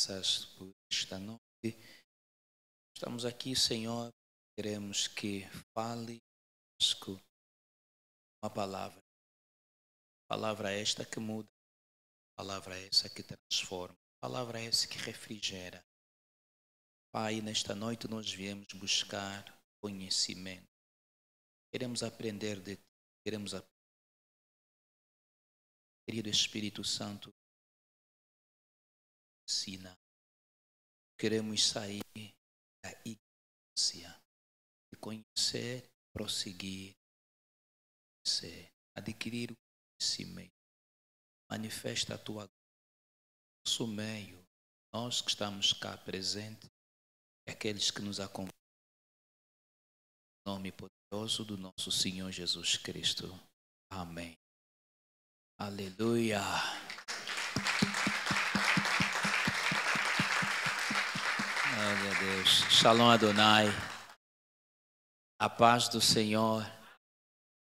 graças por esta noite. Estamos aqui, Senhor, queremos que fale conosco uma palavra. Palavra esta que muda, palavra essa que transforma, palavra essa que refrigera. Pai, nesta noite nós viemos buscar conhecimento. Queremos aprender de Ti, queremos aprender. Querido Espírito Santo, ensina. Queremos sair da ignorância e conhecer, prosseguir, conhecer, adquirir o conhecimento. Manifesta a Tua glória no nosso meio, nós que estamos cá presentes e aqueles que nos acompanham. Em nome poderoso do nosso Senhor Jesus Cristo. Amém. Aleluia. Glória a Deus. Shalom Adonai. A paz do Senhor.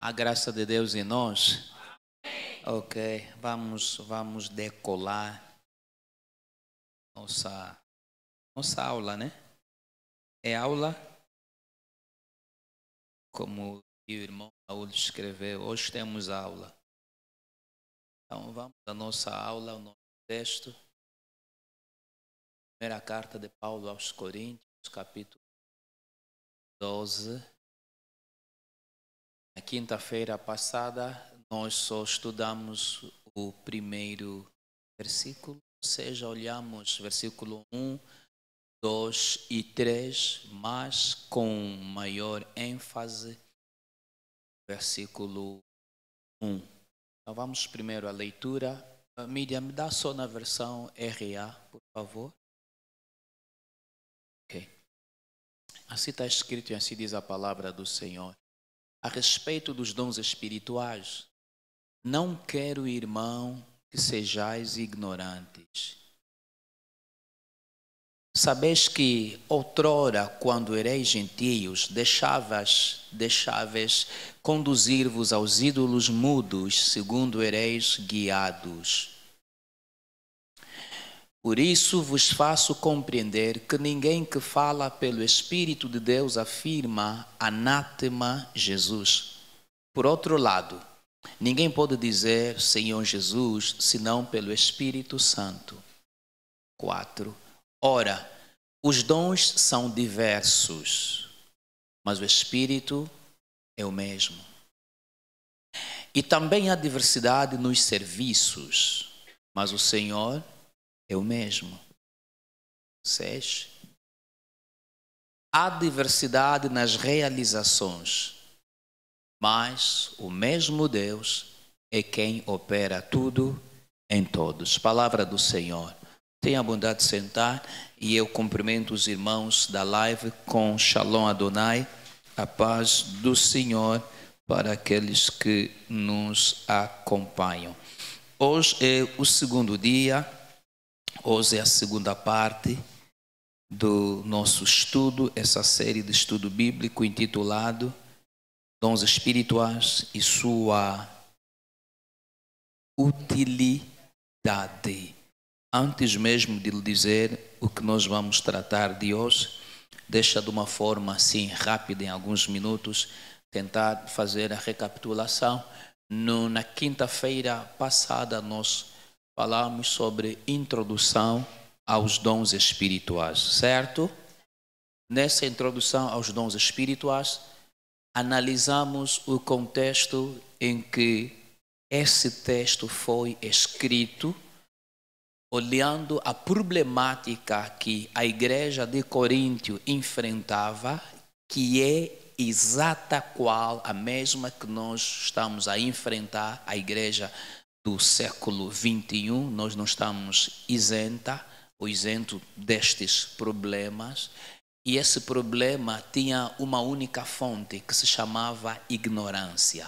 A graça de Deus em nós. Ok, vamos decolar nossa aula, né? É aula, como o irmão Raul escreveu, hoje temos aula. Então vamos à nossa aula, o nosso texto. Primeira carta de Paulo aos Coríntios, capítulo 12. Na quinta-feira passada, nós só estudamos o primeiro versículo, ou seja, olhamos versículo 1, 2 e 3, mas com maior ênfase, versículo 1. Então vamos primeiro à leitura. Miriam, me dá só na versão RA, por favor. Ok. Assim está escrito e assim diz a palavra do Senhor. A respeito dos dons espirituais, não quero, irmão, que sejais ignorantes. Sabeis que outrora, quando ereis gentios, deixáveis conduzir-vos aos ídolos mudos, segundo ereis guiados. Por isso vos faço compreender que ninguém que fala pelo Espírito de Deus afirma anátema Jesus. Por outro lado, ninguém pode dizer Senhor Jesus, senão pelo Espírito Santo. 4. Ora, os dons são diversos, mas o Espírito é o mesmo. E também há diversidade nos serviços, mas o Senhor é o mesmo. 6. Há diversidade nas realizações, mas o mesmo Deus é quem opera tudo em todos. Palavra do Senhor. Tenha a bondade de sentar e eu cumprimento os irmãos da live com Shalom Adonai, a paz do Senhor para aqueles que nos acompanham. Hoje é o segundo dia, hoje é a segunda parte do nosso estudo, essa série de estudo bíblico intitulado Dons Espirituais e Sua Utilidade. Antes mesmo de lhe dizer o que nós vamos tratar de hoje, deixa de uma forma assim rápida, em alguns minutos, tentar fazer a recapitulação. Na quinta-feira passada nós falamos sobre introdução aos dons espirituais, certo? Nessa introdução aos dons espirituais, analisamos o contexto em que esse texto foi escrito, olhando a problemática que a igreja de Coríntio enfrentava, que é exata qual a mesma que nós estamos a enfrentar, a igreja do século 21, nós não estamos isento destes problemas, e esse problema tinha uma única fonte que se chamava ignorância.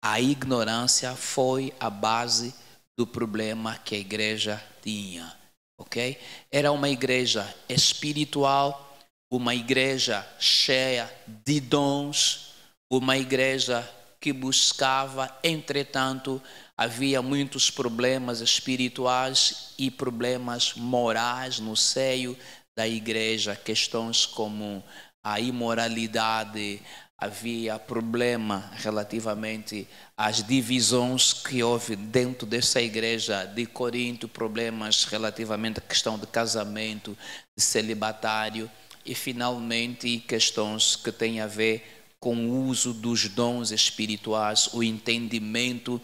A ignorância foi a base do problema que a igreja tinha, ok? Era uma igreja espiritual, uma igreja cheia de dons, uma igreja que buscava, entretanto, Havia muitos problemas espirituais e problemas morais no seio da igreja, questões como a imoralidade, havia problema relativamente às divisões que houve dentro dessa igreja de Corinto, problemas relativamente à questão de casamento, de celibatário e finalmente questões que têm a ver com o uso dos dons espirituais, o entendimento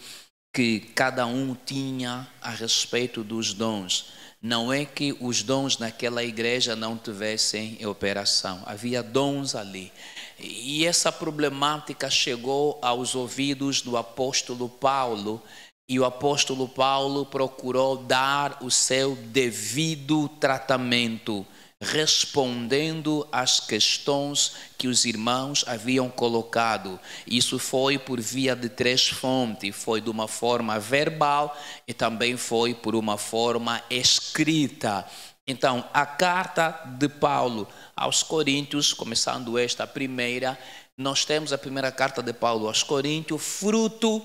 que cada um tinha a respeito dos dons. Não é que os dons naquela igreja não tivessem operação, havia dons ali. E essa problemática chegou aos ouvidos do apóstolo Paulo, e o apóstolo Paulo procurou dar o seu devido tratamento, respondendo às questões que os irmãos haviam colocado. Isso foi por via de 3 fontes, foi de uma forma verbal e também foi por uma forma escrita. Então, a carta de Paulo aos Coríntios, começando esta primeira, nós temos a primeira carta de Paulo aos Coríntios, fruto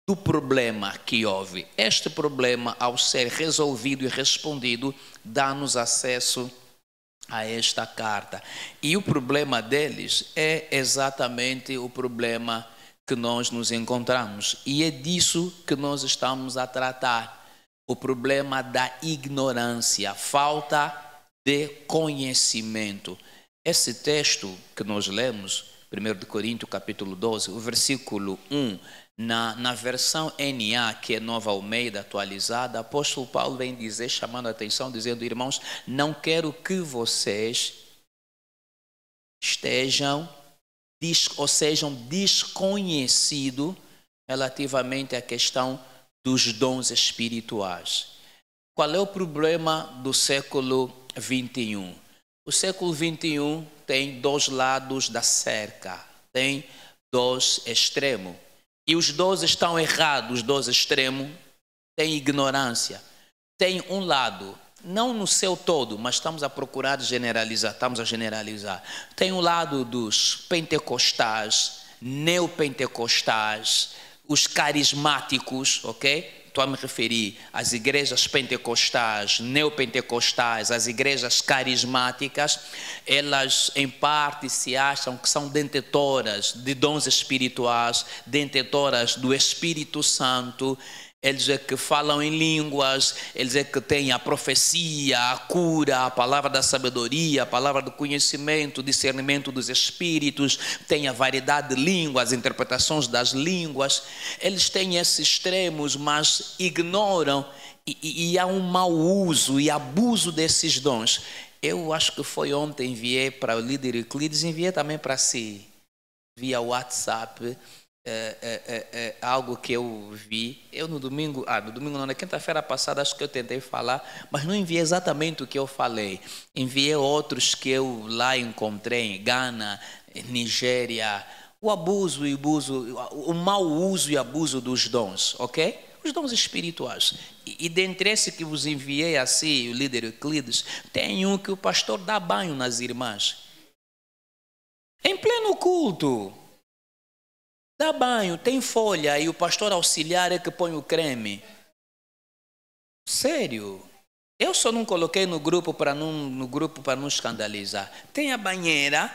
do problema que houve. Este problema, ao ser resolvido e respondido, dá-nos acesso a esta carta. E o problema deles é exatamente o problema que nós nos encontramos. E é disso que nós estamos a tratar. O problema da ignorância, falta de conhecimento. Esse texto que nós lemos, 1 Coríntios capítulo 12, o versículo 1, na versão NA, que é Nova Almeida atualizada, o apóstolo Paulo vem dizer, chamando a atenção, dizendo: irmãos, não quero que vocês sejam desconhecidos relativamente à questão dos dons espirituais. Qual é o problema do século 21? O século 21 tem 2 lados da cerca, tem 2 extremos. E os 2 estão errados, os 2 extremos têm ignorância. Tem um lado, não no seu todo, mas estamos a procurar generalizar, Tem um lado dos pentecostais, neopentecostais, os carismáticos, ok? Estou a me referir às igrejas pentecostais, neopentecostais, às igrejas carismáticas. Elas, em parte, se acham que são detentoras de dons espirituais, detentoras do Espírito Santo. Eles é que falam em línguas, eles é que têm a profecia, a cura, a palavra da sabedoria, a palavra do conhecimento, discernimento dos espíritos, têm a variedade de línguas, interpretações das línguas. Eles têm esses extremos, mas ignoram e há um mau uso e abuso desses dons. Eu acho que foi ontem, enviei para o líder Euclides, enviei também para si, via WhatsApp, algo que eu vi. Eu no domingo não, na quinta-feira passada acho que eu tentei falar, mas não enviei exatamente o que eu falei. Enviei outros que eu lá encontrei em Gana, Nigéria, o mau uso e abuso dos dons, ok? Os dons espirituais. E dentre esse que vos enviei assim, o líder Euclides, tem um que o pastor dá banho nas irmãs. Em pleno culto. Dá banho, tem folha e o pastor auxiliar é que põe o creme. Sério? Eu só não coloquei no grupo para não escandalizar. Tem a banheira,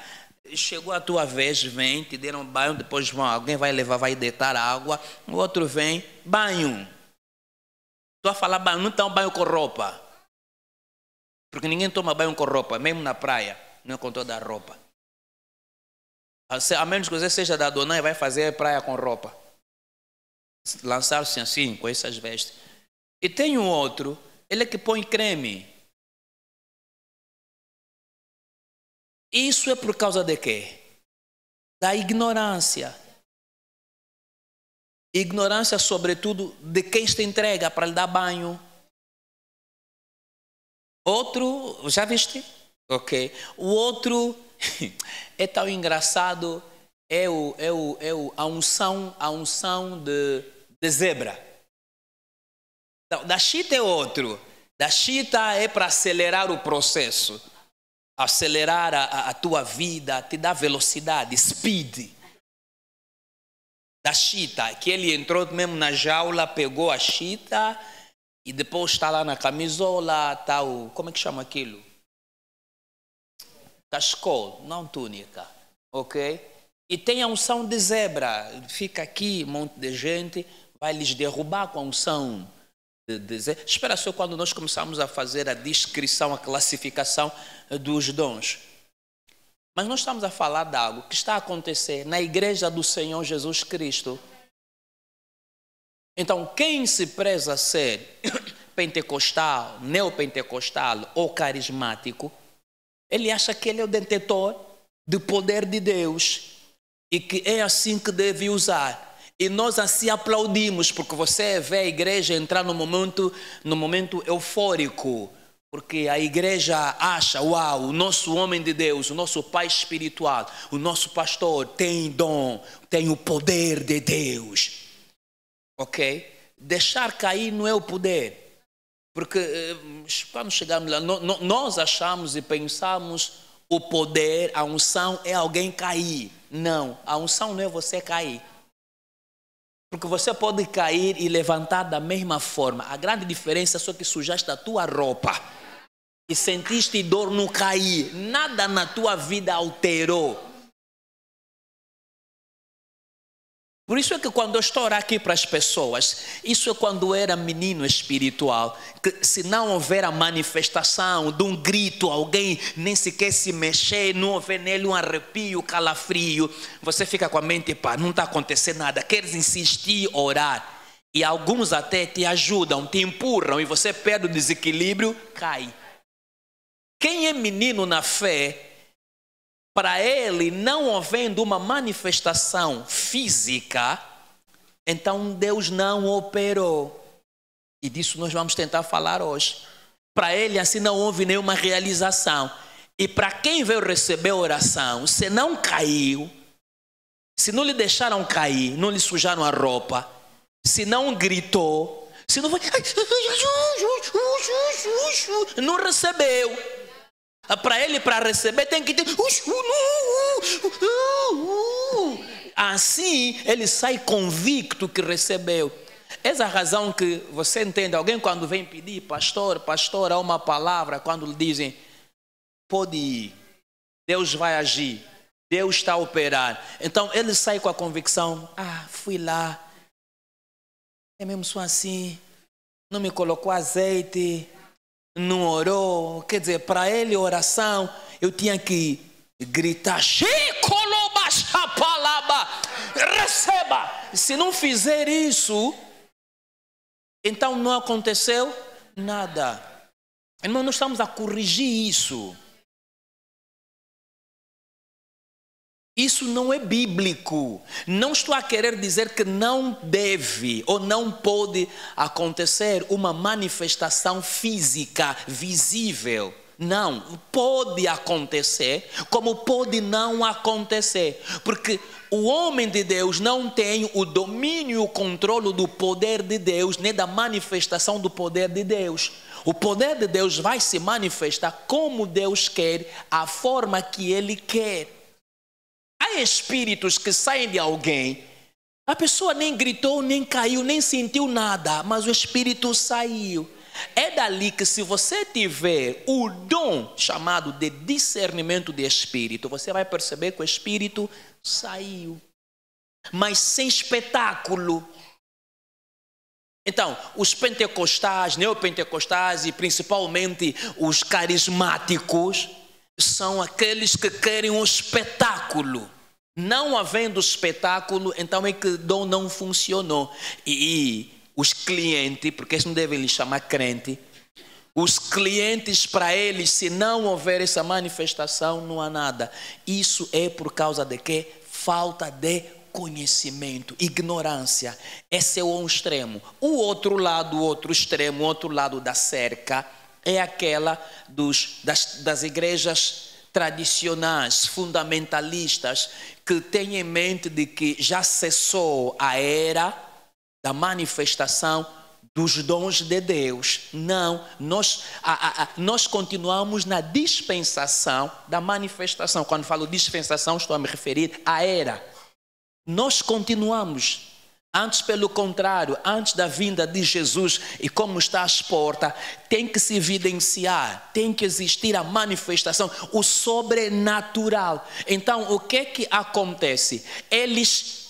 chegou a tua vez, vem, te deram banho, depois alguém vai levar, vai deitar água, o outro vem, banho. Estou a falar banho, não está um banho com roupa. Porque ninguém toma banho com roupa, mesmo na praia, não é com toda a roupa. A menos que você seja da dona e vai fazer praia com roupa. Lançar-se assim, com essas vestes. E tem um outro, ele é que põe creme. Isso é por causa de quê? Da ignorância. Ignorância, sobretudo, de quem se entrega para lhe dar banho. Outro, já viste? Ok. O outro é tão engraçado, a unção de zebra. Da chita é outro. Da chita é para acelerar o processo, acelerar a tua vida, te dar velocidade, speed. da chita, que ele entrou mesmo na jaula, pegou a chita e depois está lá na camisola, está o, como é que chama aquilo? Cachecol, não túnica, ok? E tem a unção de zebra, fica aqui um monte de gente, vai lhes derrubar com a unção de zebra. Espera só quando nós começamos a fazer a descrição, a classificação dos dons. Mas nós estamos a falar de algo que está a acontecer na igreja do Senhor Jesus Cristo. Então, quem se preza ser pentecostal, neopentecostal ou carismático, ele acha que ele é o detentor do poder de Deus e que é assim que deve usar. E nós assim aplaudimos, porque você vê a igreja entrar no momento eufórico, porque a igreja acha, uau, o nosso homem de Deus, o nosso pai espiritual, o nosso pastor tem dom, tem o poder de Deus. Ok? Deixar cair não é o poder. Porque quando chegamos lá, nós achamos e pensamos o poder, a unção é alguém cair. Não, a unção não é você cair. Porque você pode cair e levantar da mesma forma. A grande diferença é só que sujaste a tua roupa e sentiste dor no cair. Nada na tua vida alterou. Por isso é que quando eu estou a orar aqui para as pessoas, isso é quando eu era menino espiritual, que se não houver a manifestação de um grito, alguém nem sequer se mexer, não houver nele um arrepio, calafrio, você fica com a mente, pá, não está acontecendo nada, queres insistir, orar, e alguns até te ajudam, te empurram, e você perde o desequilíbrio, cai. Quem é menino na fé, para ele, não havendo uma manifestação física, então Deus não operou. E disso nós vamos tentar falar hoje. Para ele, assim, não houve nenhuma realização. E para quem veio receber a oração, se não caiu, se não lhe deixaram cair, não lhe sujaram a roupa, se não gritou, se não foi, não recebeu. Para ele, para receber, tem que ter. Assim, ele sai convicto que recebeu. Essa é a razão que você entende. Alguém quando vem pedir, pastor, há uma palavra, quando lhe dizem, pode ir, Deus vai agir, Deus está a operar. Então, ele sai com a convicção, fui lá, é mesmo só assim, não me colocou azeite, não orou, quer dizer, para ele oração, eu tinha que gritar, receba. Se não fizer isso, então não aconteceu nada. Irmão, nós estamos a corrigir isso. Isso não é bíblico. Não estou a querer dizer que não deve ou não pode acontecer uma manifestação física visível. Não, pode acontecer, como pode não acontecer. Porque o homem de Deus não tem o domínio e o controle do poder de Deus, nem da manifestação do poder de Deus. O poder de Deus vai se manifestar como Deus quer, a forma que Ele quer. Há espíritos que saem de alguém, a pessoa nem gritou, nem caiu, nem sentiu nada, mas o espírito saiu. É dali que, se você tiver o dom chamado de discernimento de espírito, você vai perceber que o espírito saiu, mas sem espetáculo. Então, os pentecostais, neopentecostais e principalmente os carismáticos são aqueles que querem um espetáculo. Não havendo espetáculo, então é que o dom não funcionou. E os clientes, porque eles não devem lhe chamar crente, os clientes, para eles, se não houver essa manifestação, não há nada. Isso é por causa de quê? Falta de conhecimento, ignorância. Esse é um extremo. O outro lado, o outro extremo, o outro lado da cerca, é aquela das igrejas tradicionais, fundamentalistas, que têm em mente de que já cessou a era da manifestação dos dons de Deus. Não, nós continuamos na dispensação da manifestação. Quando falo dispensação, estou a me referir à era. nós continuamos. Antes, pelo contrário, antes da vinda de Jesus e como está às portas, tem que se evidenciar, tem que existir a manifestação, o sobrenatural. Então, o que é que acontece?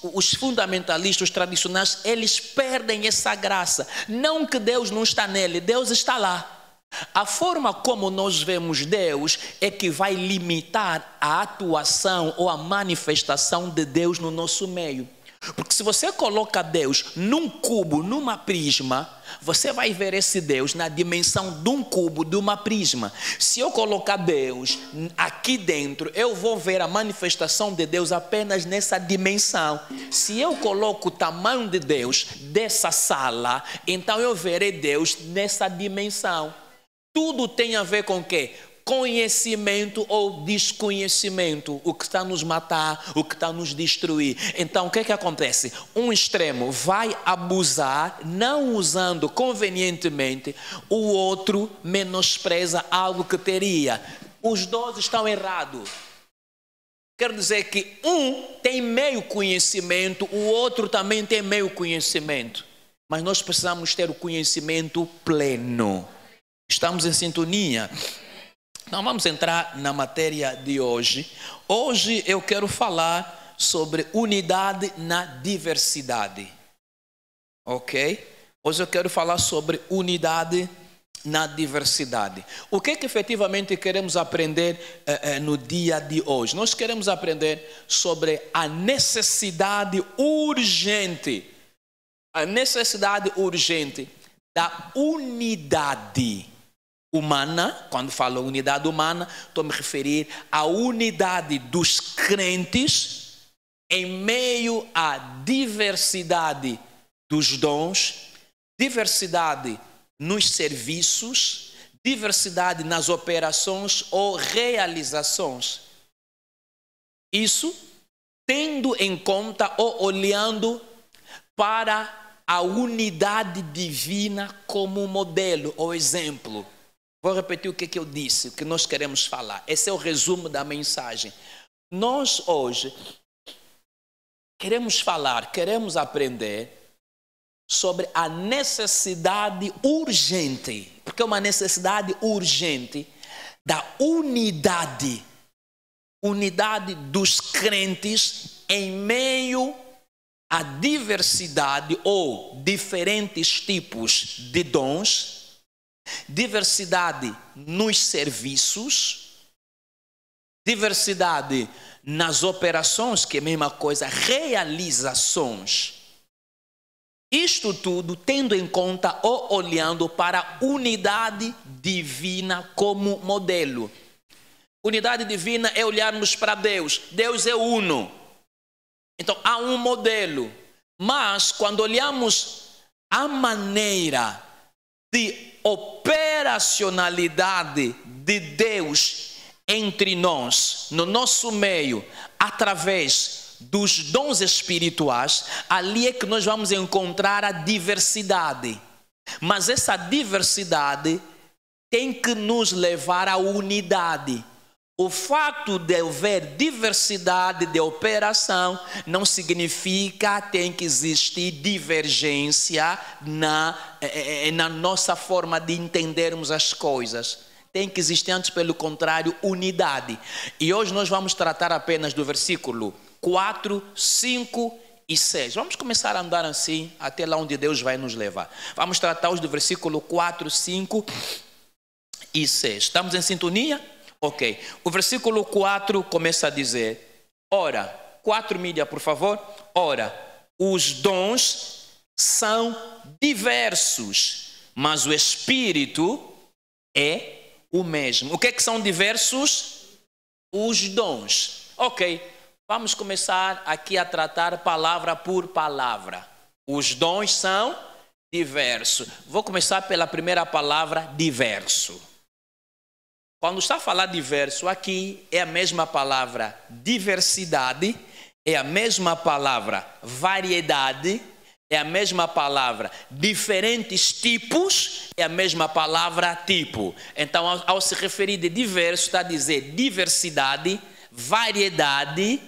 Os fundamentalistas, os tradicionais, eles perdem essa graça. Não que Deus não está nele, Deus está lá. A forma como nós vemos Deus é que vai limitar a atuação ou a manifestação de Deus no nosso meio. Porque se você coloca Deus num cubo, numa prisma, você vai ver esse Deus na dimensão de um cubo, de uma prisma. Se eu colocar Deus aqui dentro, eu vou ver a manifestação de Deus apenas nessa dimensão. Se eu coloco o tamanho de Deus dessa sala, então eu verei Deus nessa dimensão. Tudo tem a ver com o quê? Conhecimento ou desconhecimento, o que está a nos matar, o que está a nos destruir. Então, o que é que acontece? Um extremo vai abusar, não usando convenientemente, o outro menospreza algo que teria. Os dois estão errados. Quer dizer que um tem meio conhecimento, o outro também tem meio conhecimento. Mas nós precisamos ter o conhecimento pleno. Estamos em sintonia? Então vamos entrar na matéria de hoje. Hoje eu quero falar sobre unidade na diversidade. Ok? Hoje eu quero falar sobre unidade na diversidade. O que é que efetivamente queremos aprender no dia de hoje? Nós queremos aprender sobre a necessidade urgente. A necessidade urgente da unidade humana. Quando falo unidade humana, estou a me referir à unidade dos crentes em meio à diversidade dos dons, diversidade nos serviços, diversidade nas operações ou realizações. Isso tendo em conta ou olhando para a unidade divina como modelo ou exemplo. Vou repetir o que eu disse, o que nós queremos falar. Esse é o resumo da mensagem. Nós hoje queremos falar, queremos aprender sobre a necessidade urgente, porque é uma necessidade urgente da unidade dos crentes em meio à diversidade ou diferentes tipos de dons, diversidade nos serviços, diversidade nas operações, que é a mesma coisa, realizações. Isto tudo tendo em conta ou olhando para a unidade divina como modelo. Unidade divina é olharmos para Deus. Deus é uno. Então há um modelo. Mas quando olhamos a maneira de operacionalidade de Deus entre nós, no nosso meio, através dos dons espirituais, ali é que nós vamos encontrar a diversidade. Mas essa diversidade tem que nos levar à unidade. O fato de haver diversidade de operação não significa que tem que existir divergência na nossa forma de entendermos as coisas. Tem que existir, antes pelo contrário, unidade. E hoje nós vamos tratar apenas do versículo 4, 5 e 6. Vamos começar a andar assim até lá onde Deus vai nos levar. Vamos tratar hoje do versículo 4, 5 e 6. Estamos em sintonia? Ok. O versículo 4 começa a dizer: ora, 4 mídia, por favor. Ora, os dons são diversos, mas o Espírito é o mesmo. O que é que são diversos? Os dons. Ok. Vamos começar aqui a tratar palavra por palavra. Os dons são diversos. Vou começar pela primeira palavra, diverso. Quando está a falar diverso, aqui é a mesma palavra diversidade, é a mesma palavra variedade, é a mesma palavra diferentes tipos, é a mesma palavra tipo. Então, ao se referir de diverso, está a dizer diversidade, variedade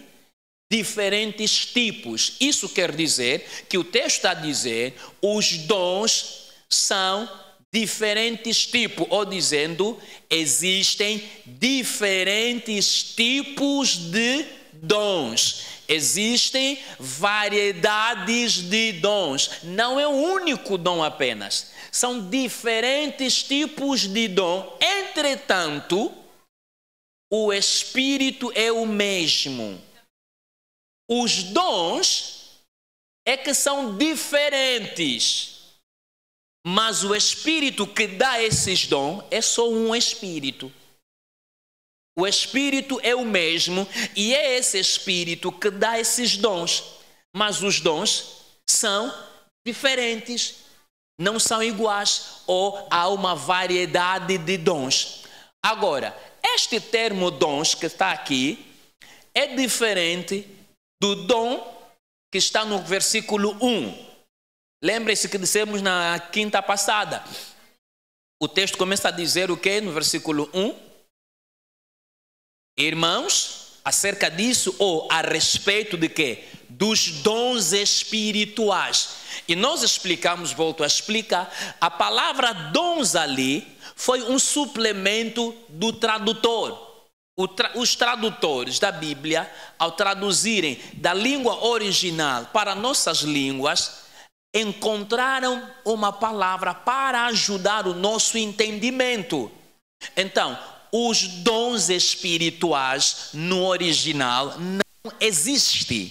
diferentes tipos. Isso quer dizer que o texto está a dizer os dons são diferentes tipos, ou dizendo, existem diferentes tipos de dons. Existem variedades de dons. Não é um único dom apenas. São diferentes tipos de dom. Entretanto, o Espírito é o mesmo. Os dons é que são diferentes. Mas o Espírito que dá esses dons é só um Espírito. O Espírito é o mesmo e é esse Espírito que dá esses dons. Mas os dons são diferentes, não são iguais, ou há uma variedade de dons. Agora, este termo dons que está aqui é diferente do dom que está no versículo 1. Lembre-se que dissemos na quinta passada. O texto começa a dizer o quê no versículo 1? Irmãos, acerca disso, ou a respeito de quê? Dos dons espirituais. E nós explicamos, volto a explicar, a palavra dons ali foi um suplemento do tradutor. Os tradutores da Bíblia, ao traduzirem da língua original para nossas línguas, encontraram uma palavra para ajudar o nosso entendimento. Então, os dons espirituais no original não existem.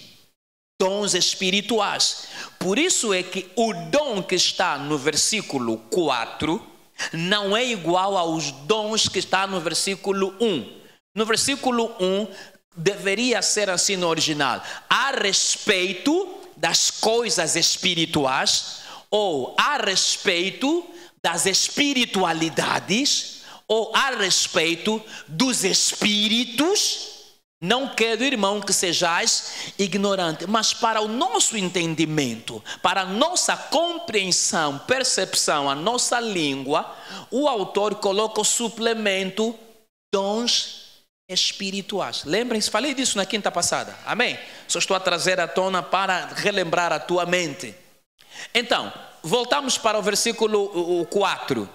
Dons espirituais. Por isso é que o dom que está no versículo 4 não é igual aos dons que está no versículo 1. No versículo 1 deveria ser assim no original: a respeito das coisas espirituais, ou a respeito das espiritualidades, ou a respeito dos espíritos. Não quero, irmão, que sejais ignorante, mas para o nosso entendimento, para a nossa compreensão, percepção, a nossa língua, o autor coloca o suplemento dons espirituais. Lembrem-se, falei disso na quinta passada, amém? Só estou a trazer à tona para relembrar a tua mente. Então, voltamos para o versículo 4.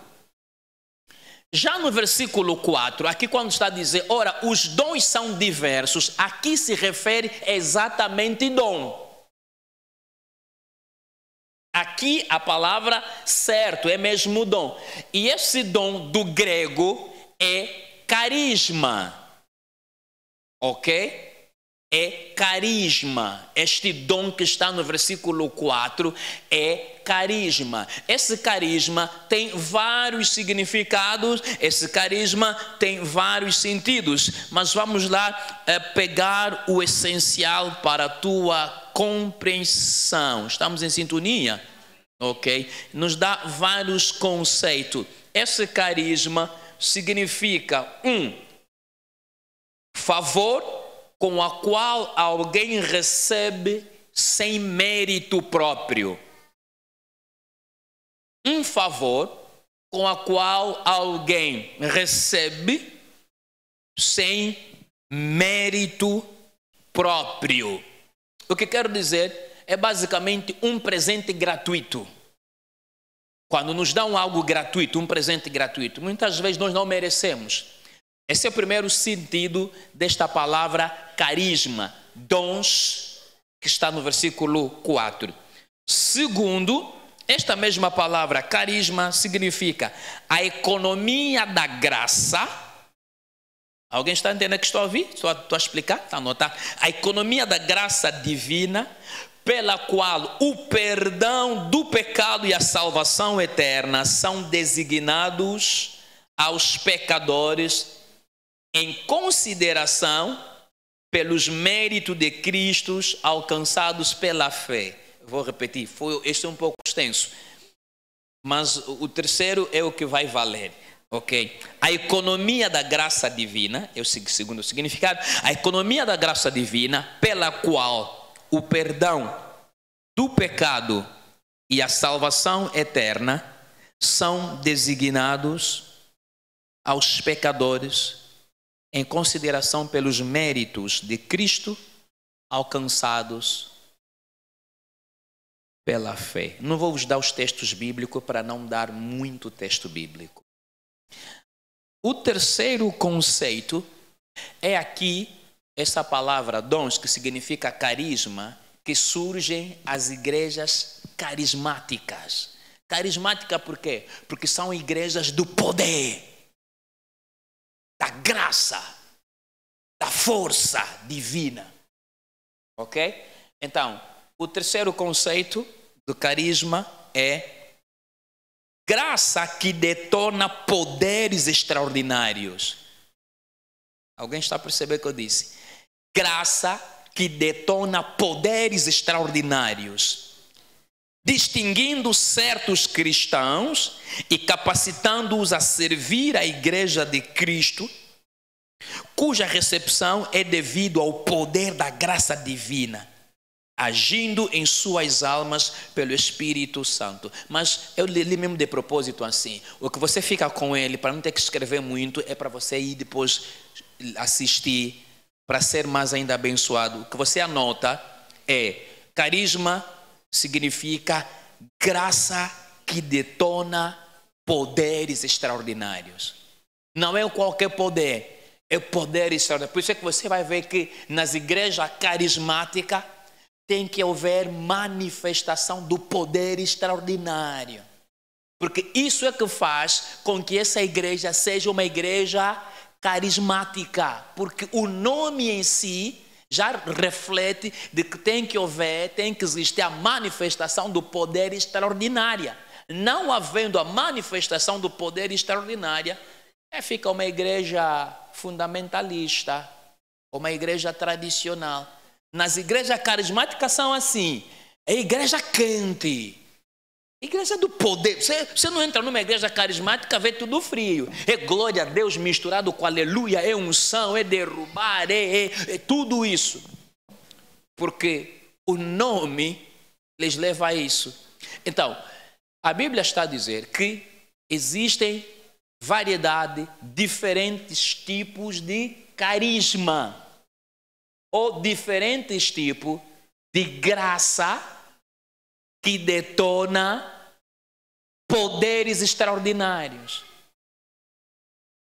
Já no versículo 4, aqui quando está a dizer, ora, os dons são diversos, aqui se refere exatamente dom. Aqui a palavra certo é mesmo dom. E esse dom do grego é carisma. Ok? É carisma. Este dom que está no versículo 4 é carisma. Esse carisma tem vários significados, esse carisma tem vários sentidos. Mas vamos lá pegar o essencial para a tua compreensão. Estamos em sintonia? Ok? Nos dá vários conceitos. Esse carisma significa favor com a qual alguém recebe sem mérito próprio. Um favor com a qual alguém recebe sem mérito próprio. O que quero dizer é basicamente um presente gratuito. Quando nos dão algo gratuito, um presente gratuito, muitas vezes nós não merecemos. Esse é o primeiro sentido desta palavra carisma, dons, que está no versículo 4. Segundo, esta mesma palavra carisma significa a economia da graça. Alguém está entendendo o que estou a ouvir? Estou a explicar? Está a anotar? A economia da graça divina, pela qual o perdão do pecado e a salvação eterna são designados aos pecadores em consideração pelos méritos de Cristo alcançados pela fé. Vou repetir, este é um pouco extenso, mas o terceiro é o que vai valer, ok? A economia da graça divina, é o segundo significado, a economia da graça divina, pela qual o perdão do pecado e a salvação eterna são designados aos pecadores em consideração pelos méritos de Cristo alcançados pela fé. Não vou vos dar os textos bíblicos para não dar muito texto bíblico. O terceiro conceito é aqui, essa palavra dons, que significa carisma, que surgem as igrejas carismáticas. Carismática por quê? Porque são igrejas do poder, da graça, da força divina. Ok? Então, o terceiro conceito do carisma é graça que detona poderes extraordinários. Alguém está a perceber o que eu disse? Graça que detona poderes extraordinários, distinguindo certos cristãos e capacitando-os a servir a igreja de Cristo, cuja recepção é devido ao poder da graça divina, agindo em suas almas pelo Espírito Santo. Mas eu li mesmo de propósito assim, o que você fica com ele, para não ter que escrever muito, é para você ir depois assistir, para ser mais ainda abençoado. O que você anota é: carisma significa graça que detona poderes extraordinários. Não é qualquer poder, é poder extraordinário. Por isso é que você vai ver que nas igrejas carismáticas tem que haver manifestação do poder extraordinário. Porque isso é que faz com que essa igreja seja uma igreja carismática. Porque o nome em si já reflete de que tem que haver, tem que existir a manifestação do poder extraordinário. Não havendo a manifestação do poder extraordinário, fica uma igreja fundamentalista, uma igreja tradicional. Nas igrejas carismáticas são assim, é igreja quente, igreja do poder. Você não entra numa igreja carismática, vê tudo frio. É glória a Deus misturado com aleluia, é unção, é derrubar, é tudo isso. Porque o nome les leva a isso. Então, a Bíblia está a dizer que existem variedade, diferentes tipos de carisma, ou diferentes tipos de graça que detona poderes extraordinários.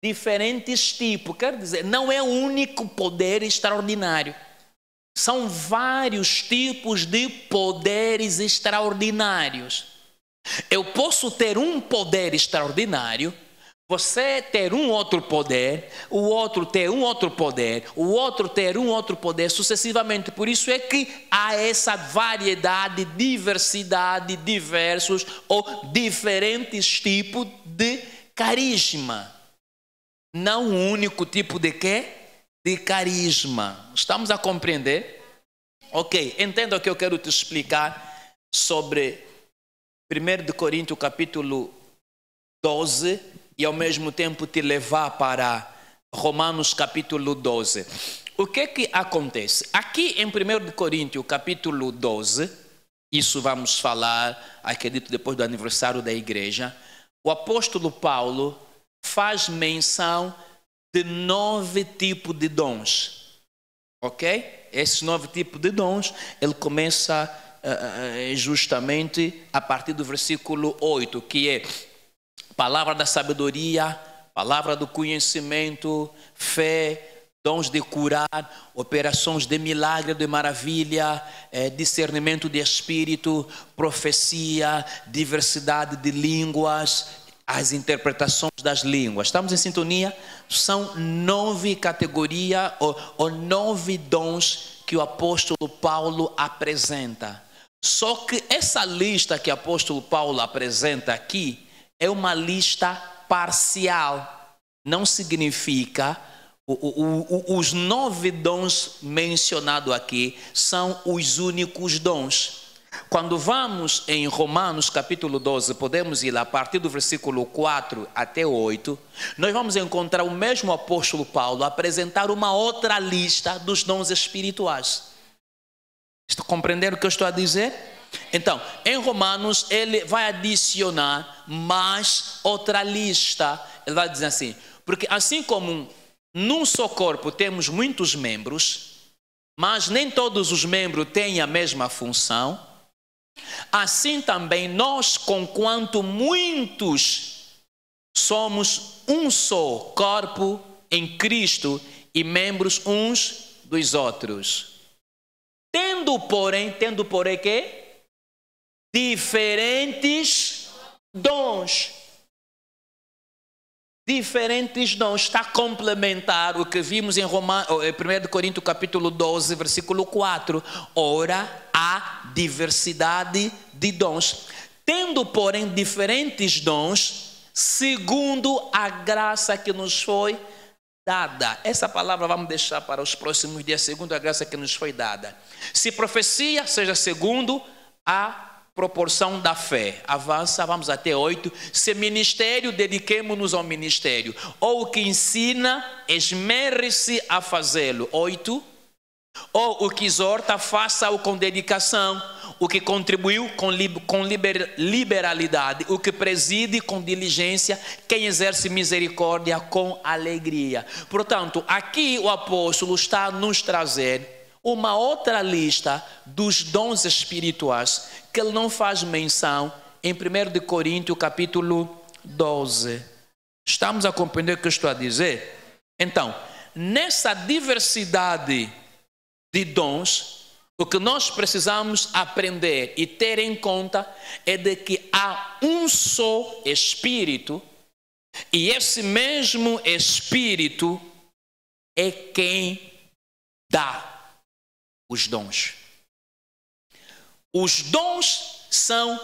Diferentes tipos, quer dizer, não é um único poder extraordinário. São vários tipos de poderes extraordinários. Eu posso ter um poder extraordinário, você ter um outro poder, o outro ter um outro poder, o outro ter um outro poder, sucessivamente. Por isso é que há essa variedade, diversidade, diversos ou diferentes tipos de carisma. Não um único tipo de quê? De carisma. Estamos a compreender? Ok, entenda o que eu quero te explicar sobre 1 Coríntios capítulo 12 e ao mesmo tempo te levar para Romanos capítulo 12. O que que acontece? Aqui em 1 Coríntios capítulo 12, isso vamos falar, acredito, depois do aniversário da igreja, o apóstolo Paulo faz menção de 9 tipos de dons. Ok? Esses 9 tipos de dons, ele começa justamente a partir do versículo 8, que é palavra da sabedoria, palavra do conhecimento, fé, dons de curar, operações de milagre, de maravilha, discernimento de espírito, profecia, diversidade de línguas, as interpretações das línguas. Estamos em sintonia? São 9 categorias ou 9 dons que o apóstolo Paulo apresenta. Só que essa lista que o apóstolo Paulo apresenta aqui é uma lista parcial. Não significa os 9 dons mencionados aqui são os únicos dons. Quando vamos em Romanos capítulo 12, podemos ir lá a partir do versículo 4 até 8, nós vamos encontrar o mesmo apóstolo Paulo apresentar uma outra lista dos dons espirituais. Está compreendendo o que eu estou a dizer? Então, em Romanos, ele vai adicionar mais outra lista. Ele vai dizer assim, porque assim como num só corpo temos muitos membros, mas nem todos os membros têm a mesma função, assim também nós, conquanto muitos, somos um só corpo em Cristo e membros uns dos outros. Tendo porém que diferentes dons. Diferentes dons, está a complementar o que vimos em 1 Coríntios capítulo 12, versículo 4. Ora, há diversidade de dons. Tendo, porém, diferentes dons, segundo a graça que nos foi dada. Essa palavra vamos deixar para os próximos dias, segundo a graça que nos foi dada. Se profecia, seja segundo a proporção da fé. Avança, vamos até 8. Se ministério, dediquemo-nos ao ministério. Ou o que ensina, esmere-se a fazê-lo. 8. Ou o que exorta, faça-o com dedicação. O que contribuiu com liberalidade. O que preside com diligência. Quem exerce misericórdia com alegria. Portanto, aqui o apóstolo está a nos trazer uma outra lista dos dons espirituais que ele não faz menção em 1 Coríntios capítulo 12. Estamos a compreender o que eu estou a dizer? Então, nessa diversidade de dons, o que nós precisamos aprender e ter em conta é de que há um só Espírito, e esse mesmo Espírito é quem dá os dons. Os dons são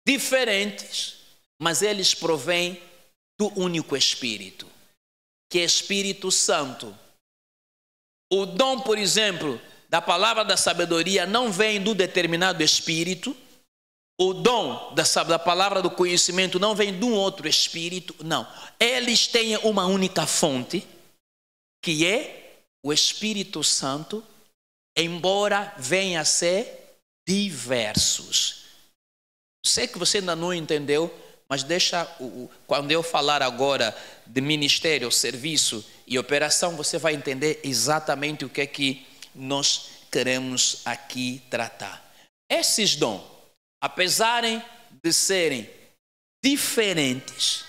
diferentes, mas eles provêm do único Espírito, que é Espírito Santo. O dom, por exemplo, da palavra da sabedoria não vem do determinado Espírito. O dom da palavra do conhecimento não vem de um outro Espírito, não. Eles têm uma única fonte, que é o Espírito Santo, embora venha a ser diversos. Sei que você ainda não entendeu, mas quando eu falar agora de ministério, serviço e operação, você vai entender exatamente o que é que nós queremos aqui tratar. Esses dons, apesar de serem diferentes,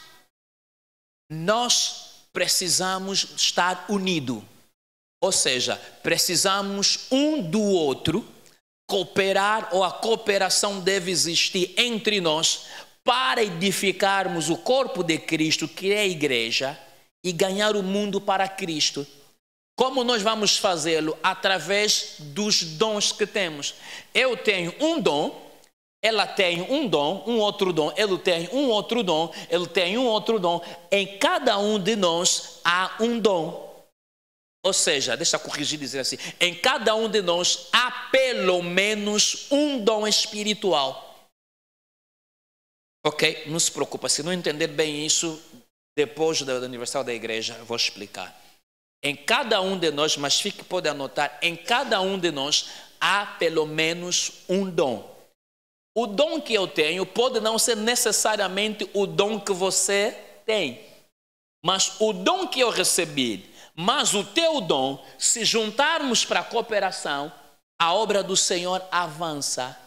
nós precisamos estar unidos. Ou seja, precisamos um do outro cooperar, ou a cooperação deve existir entre nós para edificarmos o corpo de Cristo, que é a igreja, e ganhar o mundo para Cristo. Como nós vamos fazê-lo? Através dos dons que temos. Eu tenho um dom, ela tem um dom, um outro dom, ele tem um outro dom, ele tem um outro dom. Em cada um de nós há um dom. Ou seja, deixa eu corrigir e dizer assim, em cada um de nós há pelo menos um dom espiritual. Ok? Não se preocupa, se não entender bem isso, depois do aniversário da igreja, eu vou explicar. Em cada um de nós, mas pode anotar, em cada um de nós há pelo menos um dom. O dom que eu tenho pode não ser necessariamente o dom que você tem, mas o dom que eu recebi, mas o teu dom, se juntarmos para a cooperação, a obra do Senhor avança.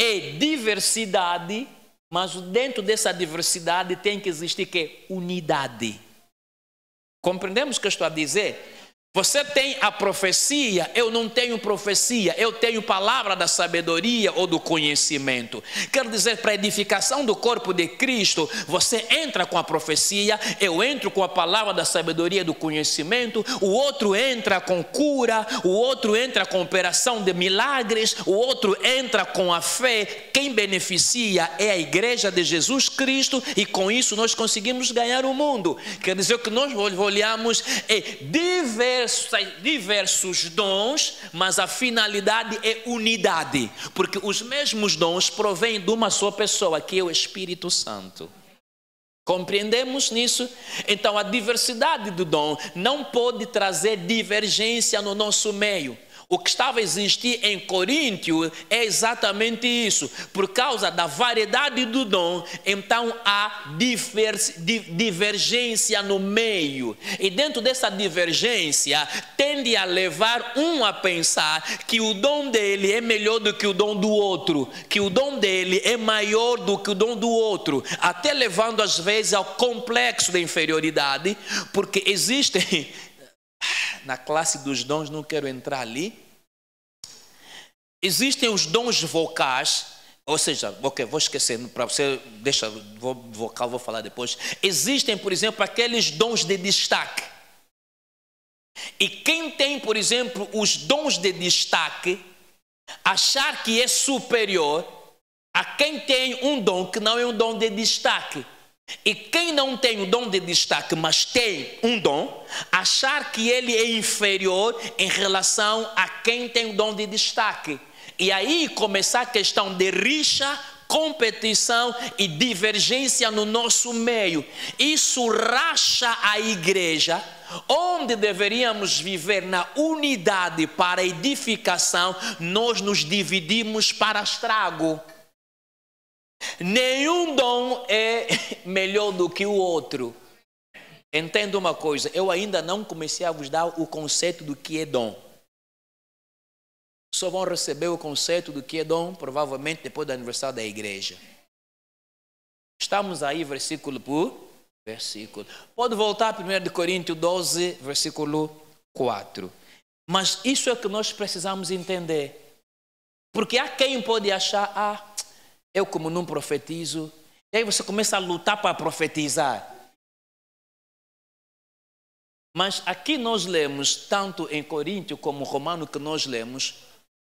É diversidade, mas dentro dessa diversidade tem que existir que? Unidade. Compreendemos o que eu estou a dizer? Você tem a profecia, eu não tenho profecia, eu tenho palavra da sabedoria ou do conhecimento. Quero dizer, para a edificação do corpo de Cristo, você entra com a profecia, eu entro com a palavra da sabedoria e do conhecimento, o outro entra com cura, o outro entra com operação de milagres, o outro entra com a fé. Quem beneficia é a igreja de Jesus Cristo e com isso nós conseguimos ganhar o mundo. Quer dizer que nós olhamos diversos dons, mas a finalidade é unidade, porque os mesmos dons provêm de uma só pessoa, que é o Espírito Santo. Compreendemos nisso? Então a diversidade do dom não pode trazer divergência no nosso meio. O que estava a existir em Coríntio é exatamente isso. Por causa da variedade do dom, então há divergência no meio. E dentro dessa divergência, tem tende a levar um a pensar que o dom dele é melhor do que o dom do outro, que o dom dele é maior do que o dom do outro, até levando às vezes ao complexo da inferioridade, porque existem, na classe dos dons, não quero entrar ali, existem os dons vocais. Ou seja, ok, vou esquecer, para você, deixa, vocal, vou falar depois. Existem, por exemplo, aqueles dons de destaque. E quem tem, por exemplo, os dons de destaque, achar que é superior a quem tem um dom que não é um dom de destaque. E quem não tem o dom de destaque, mas tem um dom, achar que ele é inferior em relação a quem tem o dom de destaque. E aí começar a questão de rixa, competição e divergência no nosso meio. Isso racha a igreja, onde deveríamos viver na unidade para edificação, nós nos dividimos para estrago. Nenhum dom é melhor do que o outro. Entenda uma coisa, eu ainda não comecei a vos dar o conceito do que é dom. Só vão receber o conceito do que é dom, provavelmente depois do aniversário da igreja. Estamos aí versículo por versículo. Pode voltar a 1 Coríntios 12, versículo 4. Mas isso é o que nós precisamos entender. Porque há quem pode achar, eu como não profetizo, e aí você começa a lutar para profetizar. Mas aqui nós lemos, tanto em Coríntios como Romano que nós lemos,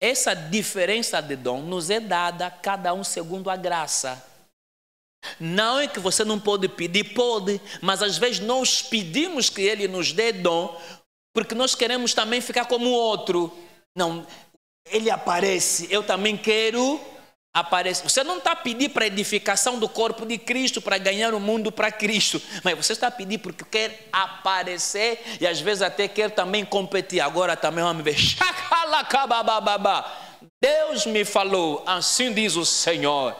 essa diferença de dom nos é dada cada um segundo a graça. Não é que você não pode pedir, pode, mas às vezes nós pedimos que ele nos dê dom, porque nós queremos também ficar como o outro. Não, ele aparece, eu também quero aparecer. Você não está pedindo para a edificação do corpo de Cristo, para ganhar o mundo para Cristo, mas você está pedindo porque quer aparecer e às vezes até quer também competir. Agora também vamos ver. Deus me falou, assim diz o Senhor.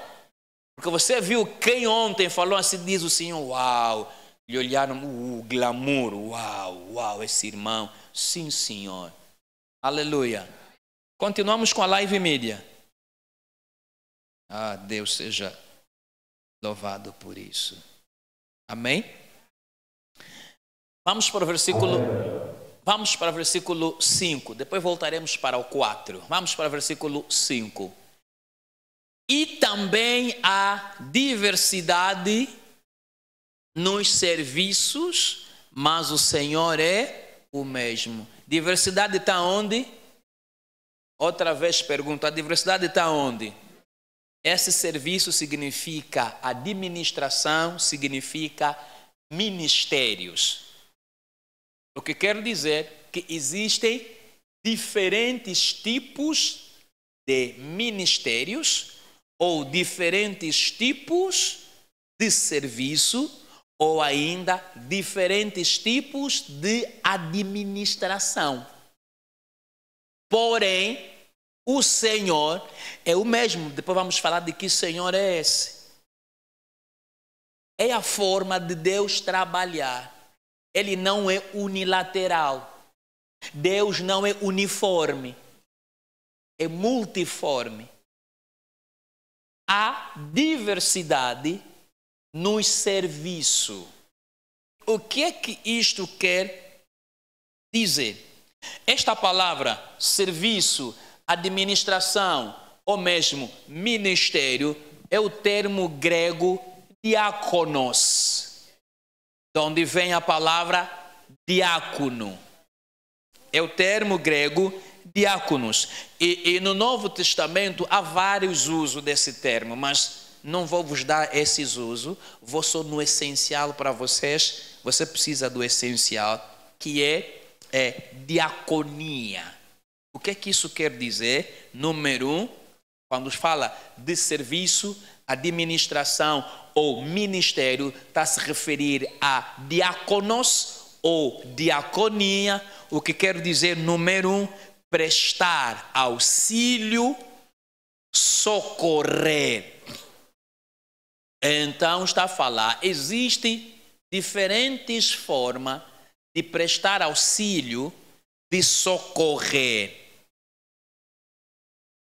Porque você viu quem ontem falou, assim diz o Senhor. Uau, lhe olharam o glamour. Uau, esse irmão. Sim, Senhor. Aleluia. Continuamos com a live mídia. Deus seja louvado por isso. Amém? Vamos para o versículo 5. Depois voltaremos para o 4. Vamos para o versículo 5. E também há diversidade nos serviços, mas o Senhor é o mesmo. Diversidade está onde? Outra vez pergunto, a diversidade está onde? Esse serviço significa administração, significa ministérios. O que quer dizer que existem diferentes tipos de ministérios ou diferentes tipos de serviço ou ainda diferentes tipos de administração. Porém, o Senhor é o mesmo. Depois vamos falar de que Senhor é esse. É a forma de Deus trabalhar. Ele não é unilateral. Deus não é uniforme. É multiforme. Há diversidade no serviço. O que é que isto quer dizer? Esta palavra serviço, administração ou mesmo ministério é o termo grego diáconos, de onde vem a palavra diácono. É o termo grego diáconos. E no Novo Testamento há vários usos desse termo, mas não vou vos dar esses usos, vou só no essencial para vocês. Você precisa do essencial, que é diaconia. O que é que isso quer dizer? Número 1, quando fala de serviço, administração ou ministério, está a se referir a diáconos ou diaconia, o que quer dizer, número 1, prestar auxílio, socorrer. Então está a falar, existem diferentes formas de prestar auxílio, de socorrer.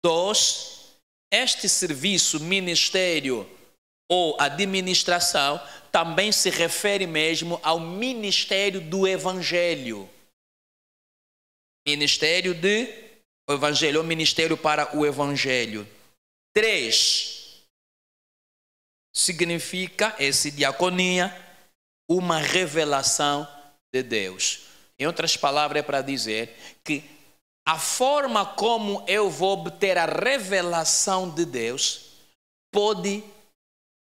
2, este serviço, ministério ou administração também se refere mesmo ao ministério do Evangelho. Ministério do Evangelho, ou ministério para o Evangelho. 3, significa esse diaconia, uma revelação de Deus. Em outras palavras, é para dizer que a forma como eu vou obter a revelação de Deus pode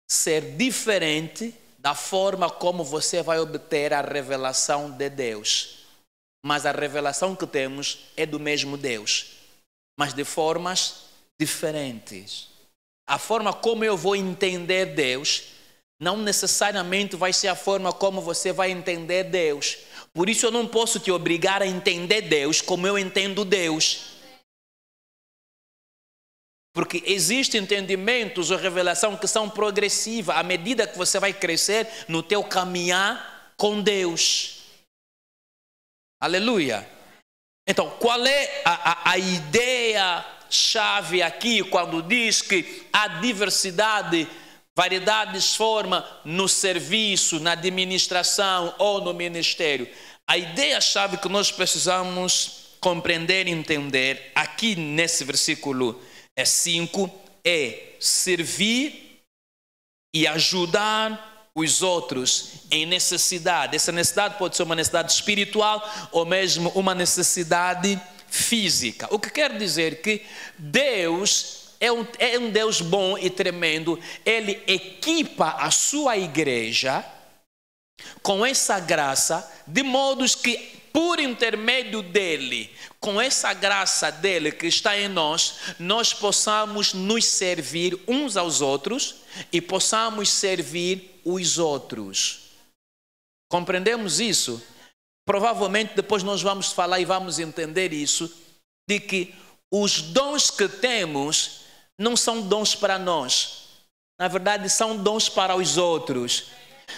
ser diferente da forma como você vai obter a revelação de Deus. Mas a revelação que temos é do mesmo Deus, mas de formas diferentes. A forma como eu vou entender Deus não necessariamente vai ser a forma como você vai entender Deus. Por isso eu não posso te obrigar a entender Deus como eu entendo Deus. Porque existem entendimentos ou revelação que são progressivas à medida que você vai crescer no teu caminhar com Deus. Aleluia. Então, qual é a ideia-chave aqui quando diz que há diversidade, variedades de forma no serviço, na administração ou no ministério? A ideia-chave que nós precisamos compreender e entender aqui nesse versículo 5 é servir e ajudar os outros em necessidade. Essa necessidade pode ser uma necessidade espiritual ou mesmo uma necessidade física. O que quer dizer que Deus é um Deus bom e tremendo. Ele equipa a sua igreja com essa graça, de modos que por intermédio dele, com essa graça dele que está em nós, nós possamos nos servir uns aos outros e possamos servir os outros. Compreendemos isso? Provavelmente depois nós vamos falar e vamos entender isso, de que os dons que temos não são dons para nós. Na verdade, são dons para os outros.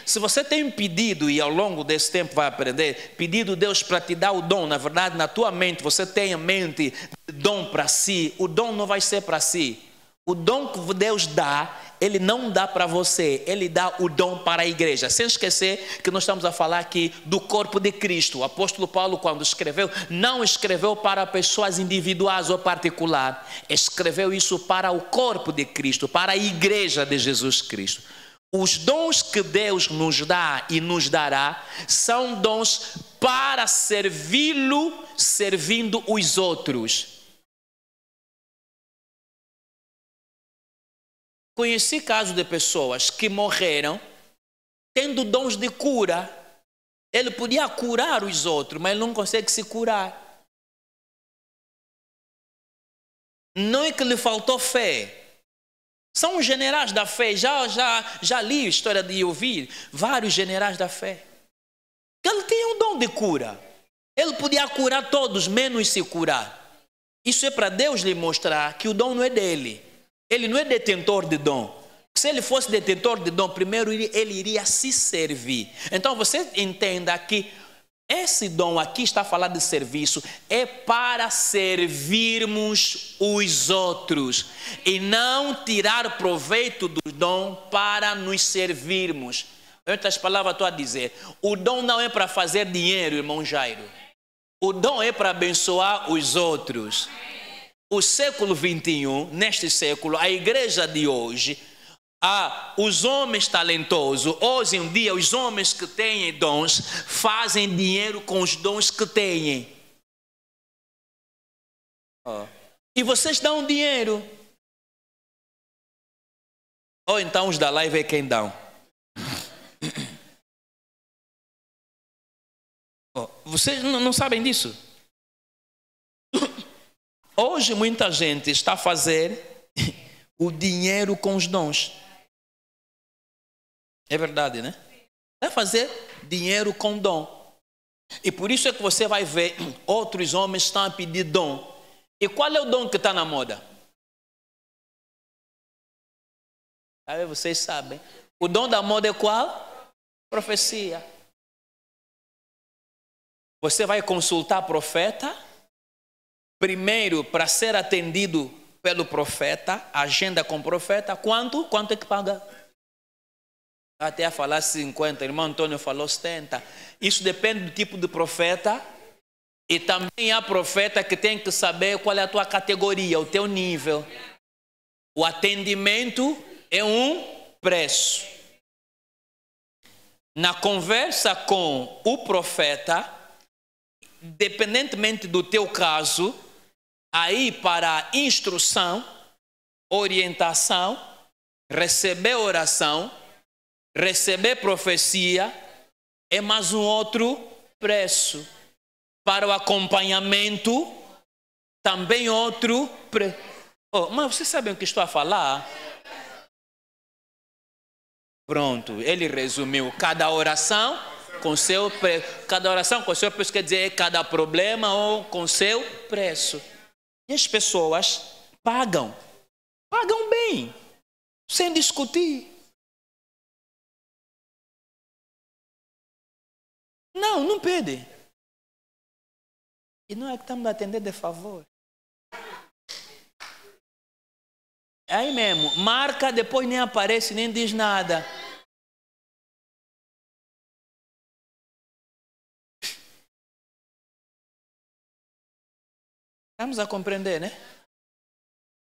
Se você tem pedido, e ao longo desse tempo vai aprender, pedido Deus para te dar o dom, na verdade na tua mente você tem a mente de dom para si, o dom não vai ser para si. O dom que Deus dá, Ele não dá para você, Ele dá o dom para a igreja. Sem esquecer que nós estamos a falar aqui do corpo de Cristo. O apóstolo Paulo, quando escreveu, não escreveu para pessoas individuais ou particular, escreveu isso para o corpo de Cristo, para a igreja de Jesus Cristo. Os dons que Deus nos dá e nos dará são dons para servi-lo, servindo os outros. Conheci casos de pessoas que morreram tendo dons de cura. Ele podia curar os outros, mas ele não consegue se curar. Não é que lhe faltou fé. São os generais da fé. Já li a história de ouvir vários generais da fé. Ele tinha um dom de cura. Ele podia curar todos, menos se curar. Isso é para Deus lhe mostrar que o dom não é dele. Ele não é detentor de dom. Se ele fosse detentor de dom, primeiro ele iria se servir. Então você entenda que esse dom aqui está falando de serviço, é para servirmos os outros e não tirar proveito do dom para nos servirmos. Em outras palavras, estou a dizer, o dom não é para fazer dinheiro, irmão Jairo. O dom é para abençoar os outros. O século 21, neste século, a igreja de hoje, os homens talentosos, hoje em dia os homens que têm dons fazem dinheiro com os dons que têm. E vocês dão dinheiro. Ou então os da live é quem dão. Vocês não sabem disso? Hoje muita gente está a fazer o dinheiro com os dons. É verdade, né? É fazer dinheiro com dom. E por isso é que você vai ver outros homens estão a pedir dom. E qual é o dom que está na moda? Vocês sabem. O dom da moda é qual? Profecia. Você vai consultar profeta, primeiro para ser atendido pelo profeta, agenda com o profeta, quanto? Quanto é que paga? Até a falar 50, irmão Antônio falou 70. Isso depende do tipo de profeta. E também há profeta que tem que saber qual é a tua categoria, o teu nível. O atendimento é um preço. Na conversa com o profeta, independentemente do teu caso, aí para instrução, orientação, receber oração, receber profecia, é mais um outro preço. Para o acompanhamento, também outro preço. Oh, mas vocês sabem o que estou a falar? Pronto, ele resumiu. Cada oração com seu preço. Cada oração com seu preço quer dizer cada problema ou com seu preço. E as pessoas pagam. Pagam bem, sem discutir. Não, não pede. E não é que estamos a atender de favor. Aí mesmo, marca, depois nem aparece, nem diz nada. Estamos a compreender, né?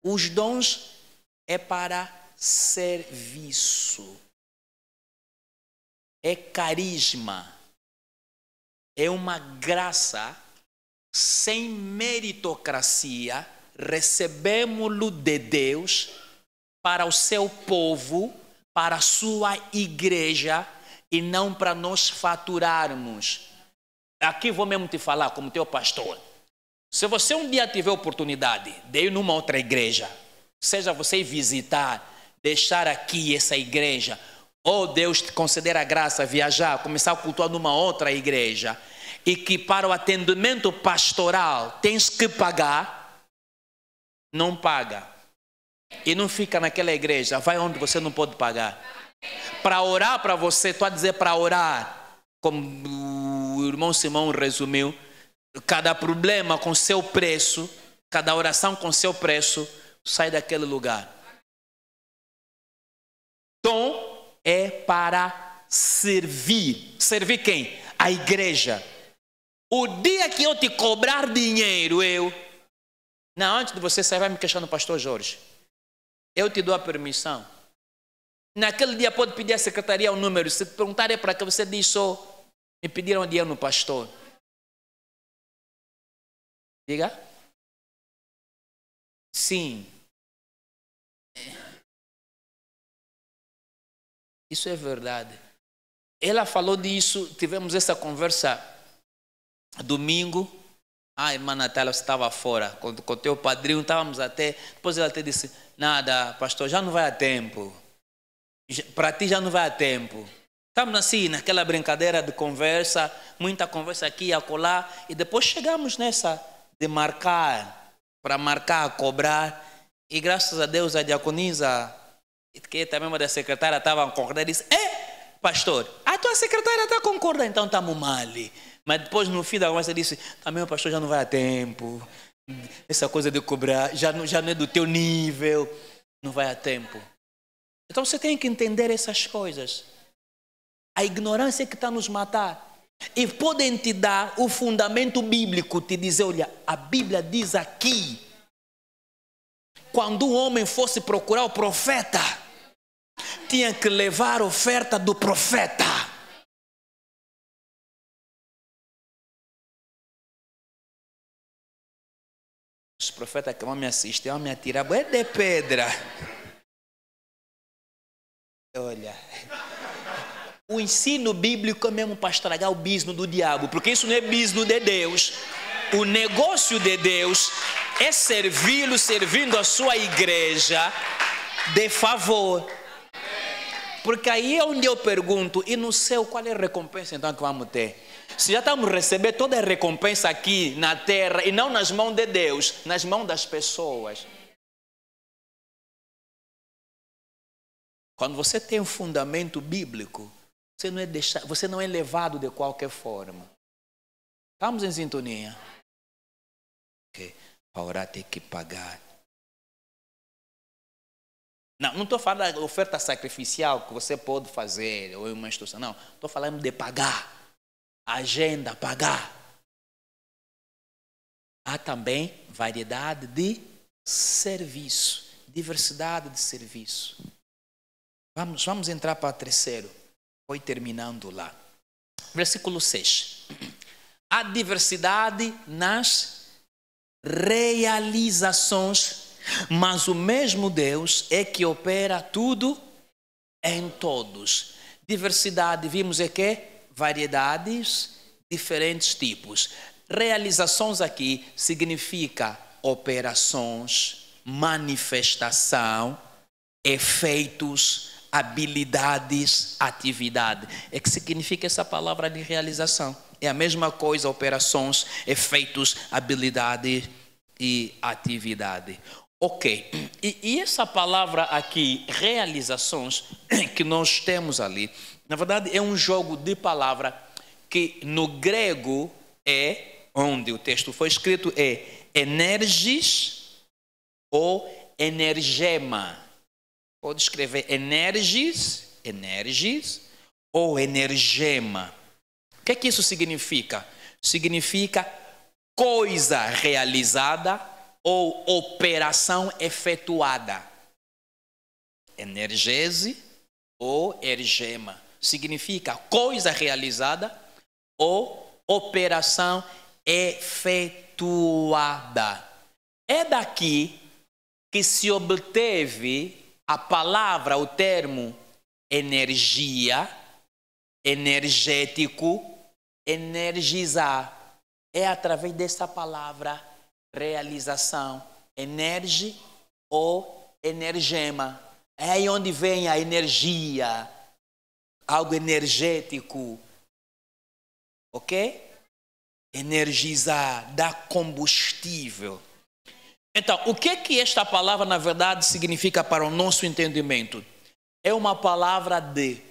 Os dons é para serviço. É carisma. É uma graça sem meritocracia. Recebemos-lo de Deus para o seu povo, para a sua igreja e não para nós faturarmos. Aqui vou mesmo te falar como teu pastor. Se você um dia tiver oportunidade de ir numa outra igreja, seja você visitar, deixar aqui essa igreja, ou Deus te conceder a graça, viajar, começar a cultuar numa outra igreja, e que para o atendimento pastoral tens que pagar, não paga. E não fica naquela igreja, vai onde você não pode pagar. Para orar para você, estou a dizer para orar, como o irmão Simão resumiu, cada problema com seu preço, cada oração com seu preço, sai daquele lugar. Dom é para servir. Servir quem? A igreja. O dia que eu te cobrar dinheiro, não, antes de você sair, vai me questionar no pastor Jorge. Eu te dou a permissão. Naquele dia pode pedir à secretaria o número. Se perguntarem para que você diz só, me pediram dinheiro no pastor. Diga. Sim. Isso é verdade. Ela falou disso, tivemos essa conversa domingo. Ah, irmã Natália, você estava fora. Com o teu padrinho, estávamos até... Depois ela até disse, nada, pastor, já não vai a tempo. Para ti já não vai a tempo. Estamos assim, naquela brincadeira de conversa, muita conversa aqui e acolá. E depois chegamos nessa de marcar, para marcar, cobrar. E graças a Deus a diaconisa, que também uma da secretária estava a concordar, disse, pastor, a tua secretária está a concordar, então estamos mal. Mas depois no fim da conversa disse, também o pastor já não vai a tempo. Essa coisa de cobrar já não é do teu nível, não vai a tempo. Então você tem que entender essas coisas. A ignorância é que está nos matar. E podem te dar o fundamento bíblico, te dizer, olha, a Bíblia diz aqui, quando um homem fosse procurar o profeta, tinha que levar a oferta do profeta. Os profetas que vão me assistir vão me atirar de pedra. Olha, o ensino bíblico é mesmo para estragar o business do diabo, porque isso não é business de Deus. O negócio de Deus é servi-lo, servindo a sua igreja de favor. Porque aí é onde eu pergunto, e no céu qual é a recompensa então que vamos ter? Se já estamos recebendo toda a recompensa aqui na terra e não nas mãos de Deus, nas mãos das pessoas. Quando você tem um fundamento bíblico, você não é levado de qualquer forma. Estamos em sintonia? Okay. Para orar tem que pagar. Não estou falando da oferta sacrificial que você pode fazer, ou uma instrução, não. Estou falando de pagar. Agenda, pagar. Há também variedade de serviço, diversidade de serviço. Vamos entrar para o terceiro. Foi terminando lá. Versículo 6. Há diversidade nas realizações, mas o mesmo Deus é que opera tudo em todos. Diversidade, vimos aqui, variedades, diferentes tipos. Realizações aqui significa operações, manifestação, efeitos, habilidades, atividade. É que significa essa palavra de realização. É a mesma coisa, operações, efeitos, habilidade e atividade. Ok, e essa palavra aqui, realizações, que nós temos ali, na verdade é um jogo de palavra que no grego é, onde o texto foi escrito, é energis ou energema. Pode escrever energis ou energema. O que é que isso significa? Significa coisa realizada ou operação efetuada. Energese ou ergema. Significa coisa realizada ou operação efetuada. É daqui que se obteve a palavra, o termo energia, energético, energizar. É através dessa palavra realização, energia ou energema. É aí onde vem a energia, algo energético, ok? Energizar, dar combustível. Então, o que esta palavra, na verdade, significa para o nosso entendimento? É uma palavra de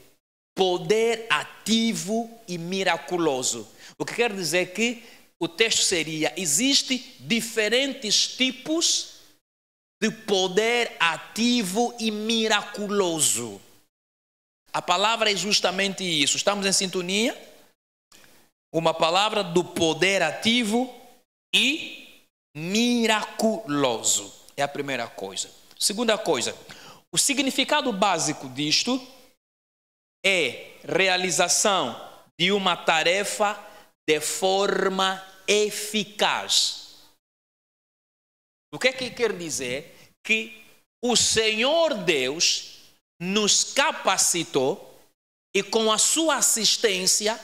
poder ativo e miraculoso. O que quer dizer que o texto seria, existem diferentes tipos de poder ativo e miraculoso. A palavra é justamente isso. Estamos em sintonia? Uma palavra do poder ativo e miraculoso. É a primeira coisa. Segunda coisa, o significado básico disto é realização de uma tarefa de forma eficaz. O que é que quer dizer? Que o Senhor Deus nos capacitou e com a sua assistência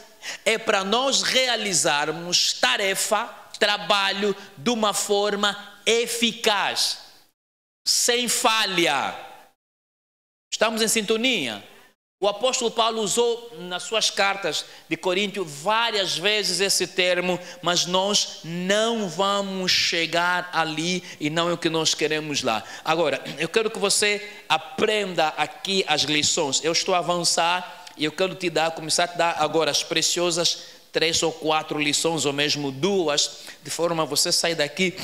é para nós realizarmos tarefa, trabalho de uma forma eficaz, sem falha. Estamos em sintonia? O apóstolo Paulo usou nas suas cartas de Coríntio várias vezes esse termo, mas nós não vamos chegar ali e não é o que nós queremos lá. Agora, eu quero que você aprenda aqui as lições. Eu estou a avançar e eu quero começar a te dar agora as preciosas 3 ou 4 lições, ou mesmo 2, de forma a você sair daqui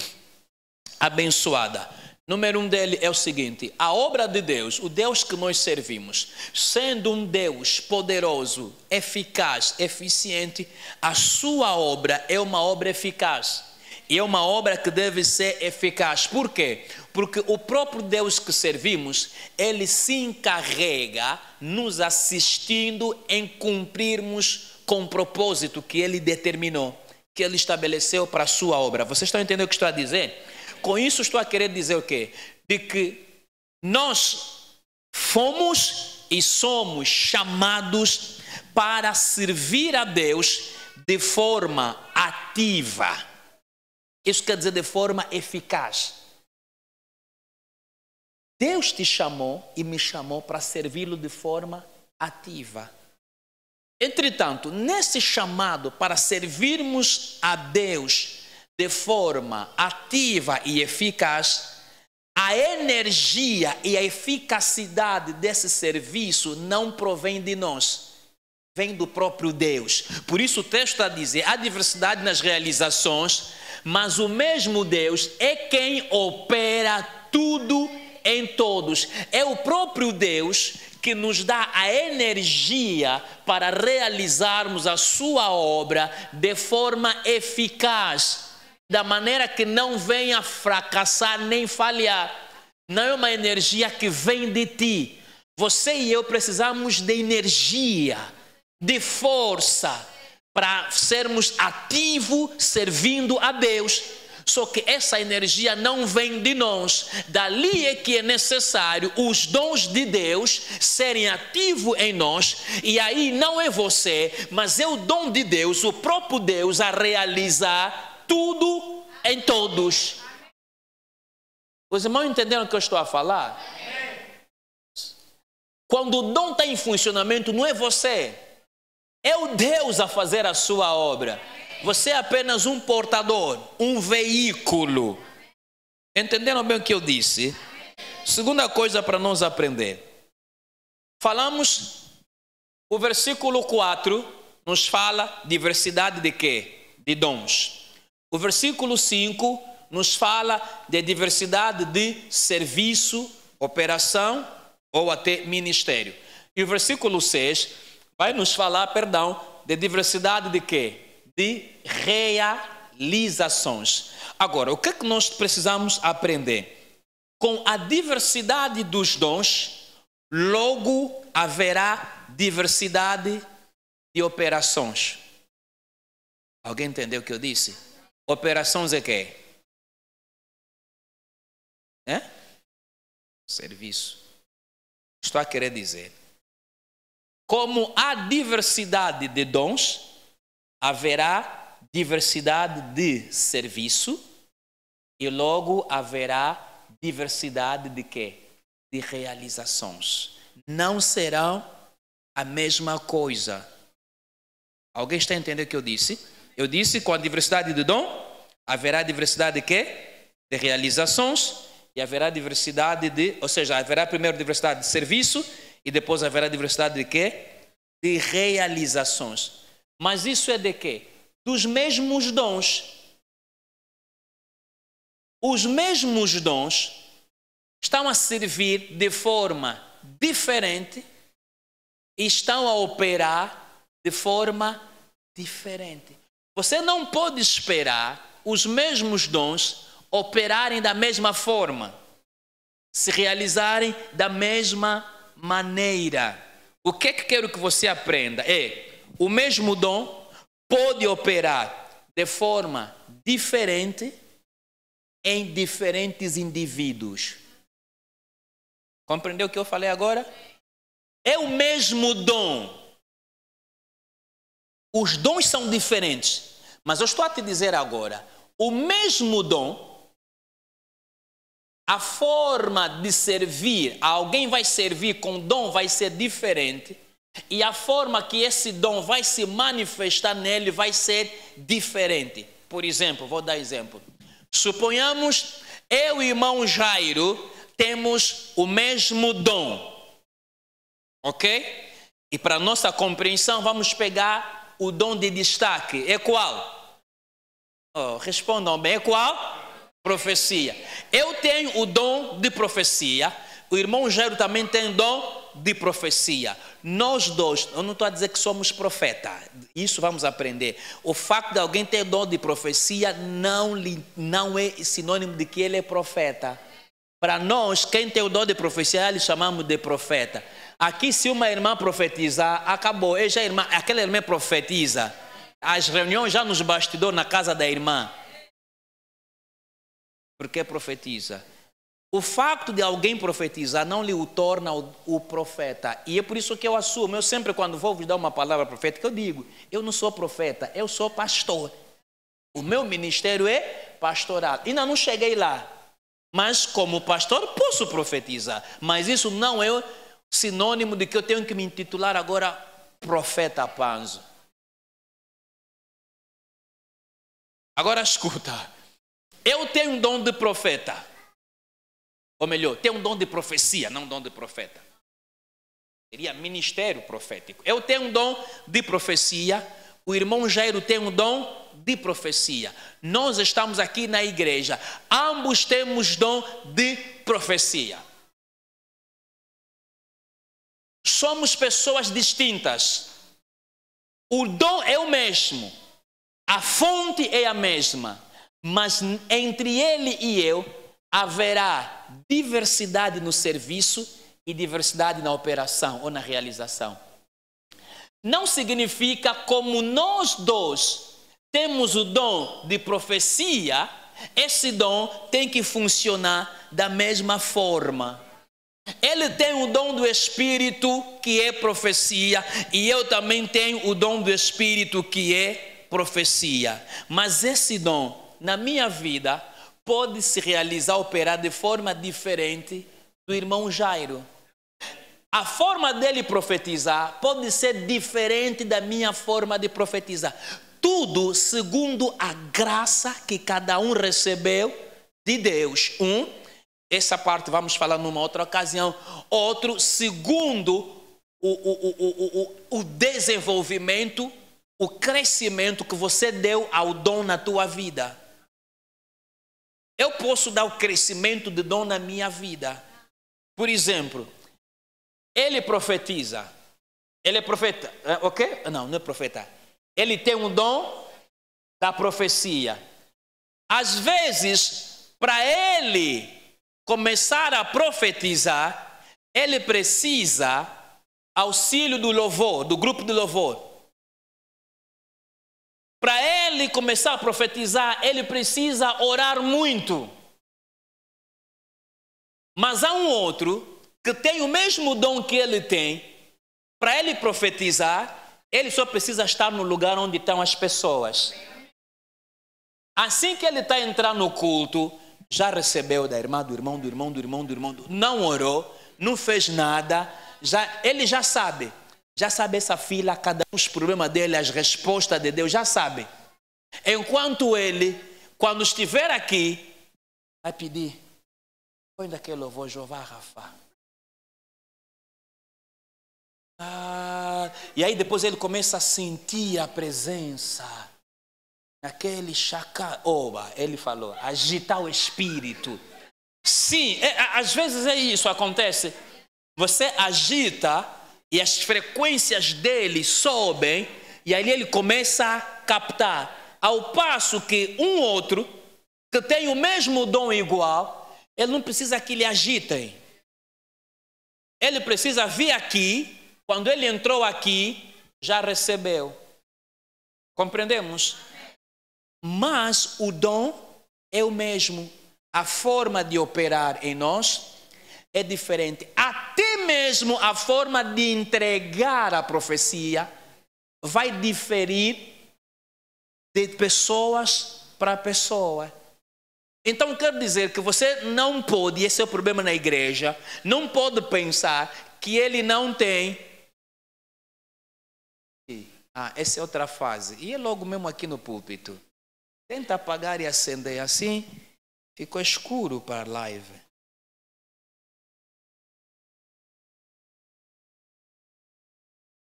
abençoada. Número 1 dele é o seguinte: a obra de Deus, o Deus que nós servimos, sendo um Deus poderoso, eficaz, eficiente, a sua obra é uma obra eficaz. E é uma obra que deve ser eficaz. Por quê? Porque o próprio Deus que servimos, ele se encarrega nos assistindo em cumprirmos com o propósito que ele determinou, que ele estabeleceu para a sua obra. Vocês estão entendendo o que estou a dizer? Com isso estou a querer dizer o quê? De que nós fomos e somos chamados para servir a Deus de forma ativa. Isso quer dizer de forma eficaz. Deus te chamou e me chamou para servi-lo de forma ativa. Entretanto, nesse chamado para servirmos a Deus de forma ativa e eficaz, a energia e a eficacidade desse serviço não provém de nós, vem do próprio Deus. Por isso o texto está a dizer, há diversidade nas realizações, mas o mesmo Deus é quem opera tudo em todos. É o próprio Deus que nos dá a energia para realizarmos a sua obra de forma eficaz, da maneira que não venha fracassar nem falhar. Não é uma energia que vem de ti. Você e eu precisamos de energia, de força, para sermos ativos servindo a Deus. Só que essa energia não vem de nós. Dali é que é necessário os dons de Deus serem ativos em nós. E aí não é você, mas é o dom de Deus, o próprio Deus, a realizar tudo em todos. Os irmãos entenderam o que eu estou a falar? Quando o dom está em funcionamento, não é você. É o Deus a fazer a sua obra. Você é apenas um portador, um veículo. Entenderam bem o que eu disse? Segunda coisa para nós aprender. Falamos, o versículo 4 nos fala diversidade de quê? De dons. O versículo 5 nos fala de diversidade de serviço, operação ou até ministério. E o versículo 6 vai nos falar, de diversidade de quê? De realizações. Agora, o que é que nós precisamos aprender? Com a diversidade dos dons, logo haverá diversidade de operações. Alguém entendeu o que eu disse? Operações é quê? Serviço. Estou a querer dizer, como há diversidade de dons, haverá diversidade de serviço e logo haverá diversidade de quê? De realizações. Não serão a mesma coisa. Alguém está entendendo o que eu disse? Eu disse com a diversidade de dom, haverá diversidade de quê? De realizações e haverá diversidade de, ou seja, haverá primeiro diversidade de serviço e depois haverá diversidade de quê? De realizações. Mas isso é de quê? Dos mesmos dons. Os mesmos dons estão a servir de forma diferente e estão a operar de forma diferente. Você não pode esperar os mesmos dons operarem da mesma forma, se realizarem da mesma maneira. O que é que quero que você aprenda? O mesmo dom pode operar de forma diferente em diferentes indivíduos. Compreendeu o que eu falei agora? É o mesmo dom. Os dons são diferentes, mas eu estou a te dizer agora, o mesmo dom, a forma de servir, alguém vai servir com dom vai ser diferente e a forma que esse dom vai se manifestar nele vai ser diferente. Por exemplo, vou dar exemplo. Suponhamos, eu e o irmão Jairo temos o mesmo dom, ok? E para nossa compreensão vamos pegar o dom de destaque. É qual? Respondam bem, é qual? Profecia. Eu tenho o dom de profecia, o irmão Jairo também tem dom de profecia. Nós dois, eu não estou a dizer que somos profeta, isso vamos aprender. O facto de alguém ter dom de profecia não é sinônimo de que ele é profeta. Para nós, quem tem o dom de profecia, lhe chamamos de profeta. Aqui, se uma irmã profetizar, acabou. Aquela irmã profetiza. As reuniões já nos bastidores na casa da irmã. Porque profetiza. O facto de alguém profetizar não lhe o torna o profeta. E é por isso que eu assumo. Eu sempre, quando vou vos dar uma palavra profética, eu digo, eu não sou profeta, eu sou pastor. O meu ministério é pastoral. Ainda não cheguei lá. Mas como pastor posso profetizar. Mas isso não é sinônimo de que eu tenho que me intitular agora profeta Panzo. Agora escuta. Eu tenho um dom de profeta. Ou melhor, tenho um dom de profecia, não um dom de profeta. Seria ministério profético. Eu tenho um dom de profecia, o irmão Jairo tem um dom de profecia. Nós estamos aqui na igreja, ambos temos dom de profecia. Somos pessoas distintas. O dom é o mesmo, a fonte é a mesma, mas entre ele e eu haverá diversidade no serviço e diversidade na operação ou na realização. Não significa como nós dois temos o dom de profecia, esse dom tem que funcionar da mesma forma. Ele tem o dom do Espírito, que é profecia, e eu também tenho o dom do Espírito, que é profecia. Mas esse dom, na minha vida, pode se realizar, operar de forma diferente do irmão Jairo. A forma dele profetizar pode ser diferente da minha forma de profetizar. Tudo segundo a graça que cada um recebeu de Deus. Essa parte vamos falar numa outra ocasião. Outro, segundo o desenvolvimento, o crescimento que você deu ao dom na tua vida. Eu posso dar o crescimento de dom na minha vida. Por exemplo, ele profetiza. Ele é profeta, ok? Não é profeta. Ele tem um dom da profecia. Às vezes, para ele começar a profetizar, ele precisa auxílio do louvor, do grupo de louvor. Para ele começar a profetizar, ele precisa orar muito. Mas há um outro que tem o mesmo dom que ele tem. Para ele profetizar, ele só precisa estar no lugar onde estão as pessoas. Assim que ele está entrando no culto, já recebeu da irmã, do irmão, não orou, não fez nada, ele já sabe essa fila, cada um os problemas dele, as respostas de Deus, já sabe. Enquanto ele, quando estiver aqui, vai pedir, põe daquele louvor, Jeová Rafa. E aí depois ele começa a sentir a presença. Aquele chacaoba, ele falou, agitar o espírito. Sim, às vezes é isso, acontece. Você agita e as frequências dele sobem e aí ele começa a captar. Ao passo que um outro, que tem o mesmo dom igual, ele não precisa que lhe agitem. Ele precisa vir aqui, quando ele entrou aqui, já recebeu. Compreendemos? Mas o dom é o mesmo. A forma de operar em nós é diferente. Até mesmo a forma de entregar a profecia vai diferir de pessoas para pessoa. Então quer dizer que você não pode, esse é o problema na igreja, não pode pensar que ele não tem. Essa é outra fase. E é logo mesmo aqui no púlpito. Tenta apagar e acender assim, ficou escuro para a live.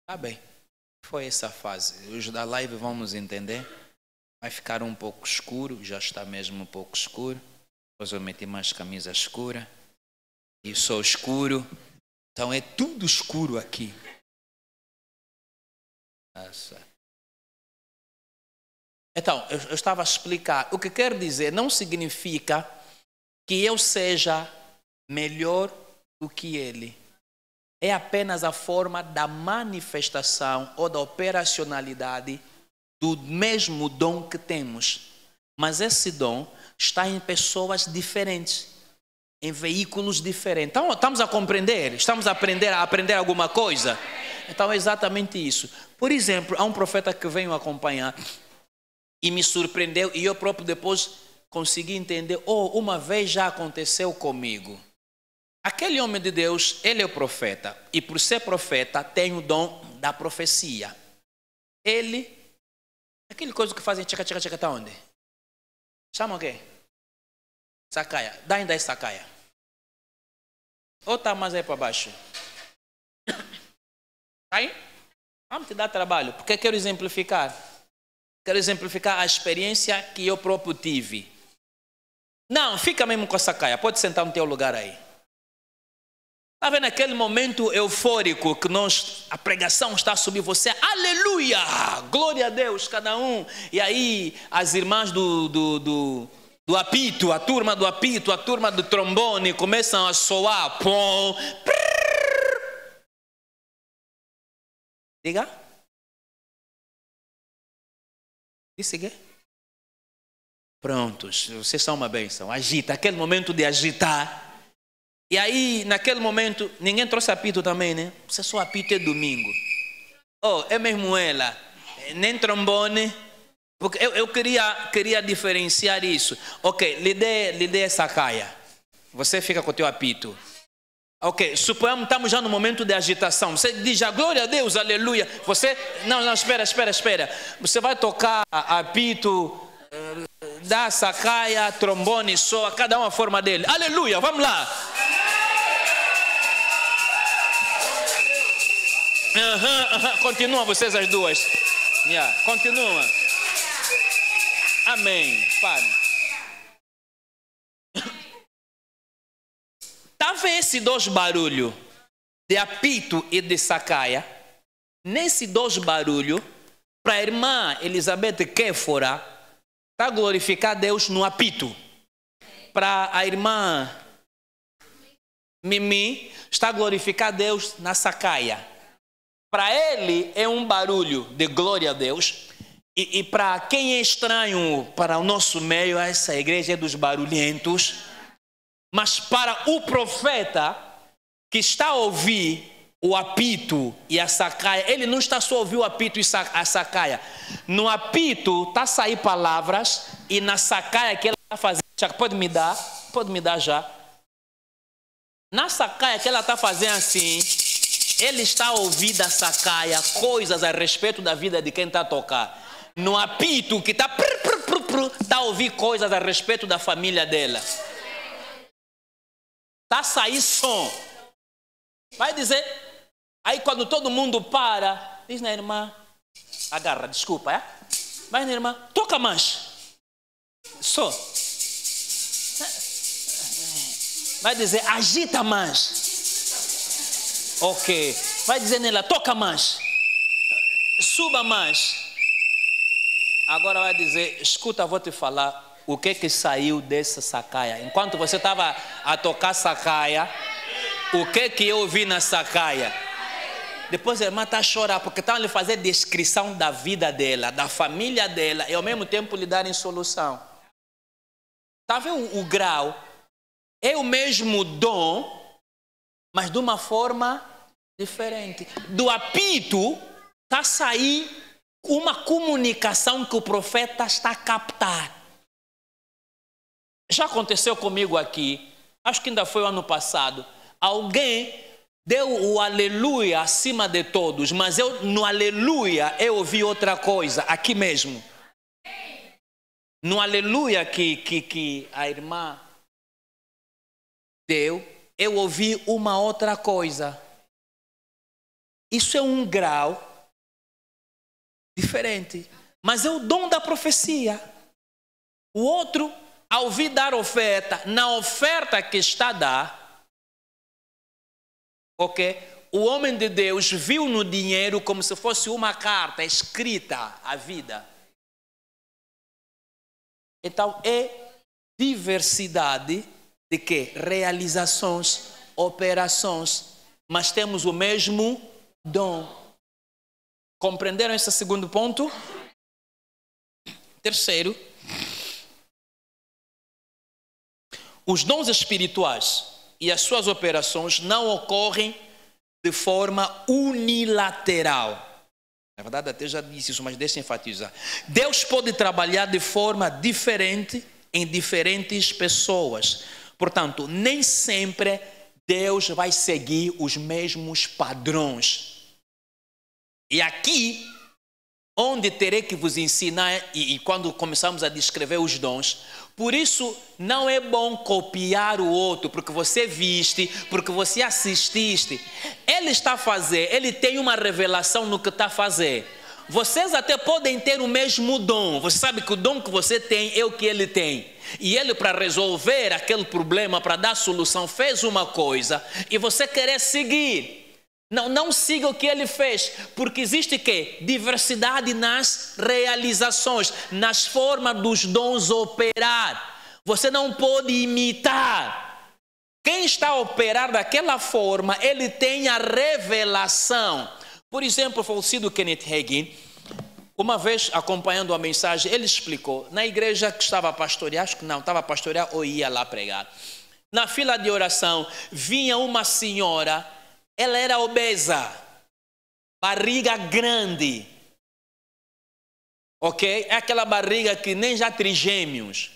Tá bem, foi essa fase. Os da live vamos entender. Vai ficar um pouco escuro, já está mesmo um pouco escuro. Depois eu meti mais camisa escura. E sou escuro. Então é tudo escuro aqui. Nossa. Então, eu estava a explicar. O que quer dizer não significa que eu seja melhor do que ele. É apenas a forma da manifestação ou da operacionalidade do mesmo dom que temos. Mas esse dom está em pessoas diferentes, em veículos diferentes. Então, estamos a compreender? Estamos a aprender alguma coisa? Então, é exatamente isso. Por exemplo, há um profeta que veio acompanhar e me surpreendeu, e eu próprio depois consegui entender, uma vez já aconteceu comigo. Aquele homem de Deus, ele é o profeta, e por ser profeta, tem o dom da profecia. Ele, aquele coisa que fazem tchaca, tá onde? Chama o quê? Sacaia. Dá ainda essa sacaia. Ou tá mais aí para baixo? Aí, vamos te dar trabalho, porque quero exemplificar. Quero exemplificar a experiência que eu próprio tive. Não, fica mesmo com essa caia, pode sentar no teu lugar aí. Está vendo aquele momento eufórico que a pregação está a subir, você, aleluia, glória a Deus, cada um. E aí as irmãs do apito, a turma do apito, a turma do trombone começam a soar. Pom, diga. Disse que? Prontos, vocês são uma bênção. Agita, aquele momento de agitar. E aí, naquele momento, ninguém trouxe apito também, né? Você só apito é domingo. Oh, é mesmo ela. Nem trombone. Porque eu queria diferenciar isso. Ok, lhe dê essa caia. Você fica com o teu apito. Ok, suponhamos que estamos já no momento de agitação. Você diz já, glória a Deus, aleluia. Você, não, espera. Você vai tocar apito, dá essa caia, trombone, soa, cada um a forma dele. Aleluia, vamos lá. Continua vocês as duas. Continua. Amém. Pare. Tá vendo esses dois barulhos de apito e de sacaia? Nesse dois barulhos, para a irmã Elizabeth Kéfora, está a glorificar Deus no apito. Para a irmã Mimi, está a glorificar Deus na sacaia. Para ele é um barulho de glória a Deus. E para quem é estranho para o nosso meio, essa igreja é dos barulhentos. Mas para o profeta que está a ouvir o apito e a sacaia, ele não está só a ouvir o apito e a sacaia. No apito está a sair palavras e na sacaia que ela está fazendo, pode me dar já. Na sacaia que ela está fazendo assim, ele está a ouvir da sacaia coisas a respeito da vida de quem está a tocar. No apito que está a ouvir coisas a respeito da família dela. Está a sair som. Vai dizer, aí quando todo mundo para, diz na irmã, agarra, desculpa, é? Vai na irmã, toca mais. Só. Vai dizer, agita mais. Ok. Vai dizer nela, toca mais. Suba mais. Agora vai dizer, escuta, vou te falar o que saiu dessa sacaia. Enquanto você estava a tocar sacaia, o que eu ouvi na sacaia? Depois a irmã está a chorar, porque estão a lhe fazer descrição da vida dela, da família dela, e ao mesmo tempo lhe darem solução. Está vendo o grau? É o mesmo dom, mas de uma forma diferente. Do apito está a sair uma comunicação que o profeta está a captar. Já aconteceu comigo aqui, acho que ainda foi o ano passado. Alguém deu o aleluia acima de todos, mas no aleluia eu ouvi outra coisa, aqui mesmo. No aleluia que a irmã deu, eu ouvi uma outra coisa. Isso é um grau diferente, mas é o dom da profecia. O outro, ao ouvir dar oferta, na oferta que está a dar, ok? O homem de Deus viu no dinheiro como se fosse uma carta escrita à vida. Então é diversidade de quê? Realizações, operações, mas temos o mesmo dom. Compreenderam esse segundo ponto? Terceiro, os dons espirituais e as suas operações não ocorrem de forma unilateral. Na verdade, até já disse isso, mas deixa eu enfatizar. Deus pode trabalhar de forma diferente em diferentes pessoas. Portanto, nem sempre Deus vai seguir os mesmos padrões. E aqui, onde terei que vos ensinar, e quando começamos a descrever os dons, Por isso, não é bom copiar o outro, porque você viste, porque você assististe. Ele está a fazer, ele tem uma revelação no que está a fazer. Vocês até podem ter o mesmo dom. Você sabe que o dom que você tem é o que ele tem. E ele, para resolver aquele problema, para dar solução, fez uma coisa e você quer seguir. Não siga o que ele fez, porque existe que diversidade nas realizações, nas formas dos dons operar. Você não pode imitar. Quem está a operar daquela forma, ele tem a revelação. Por exemplo, o falecido Kenneth Hagin, uma vez acompanhando a mensagem, ele explicou, na igreja que estava a pastorear, acho que não, estava a pastorear ou ia lá pregar. Na fila de oração, vinha uma senhora. Ela era obesa, barriga grande, ok? É aquela barriga que nem já trigêmeos,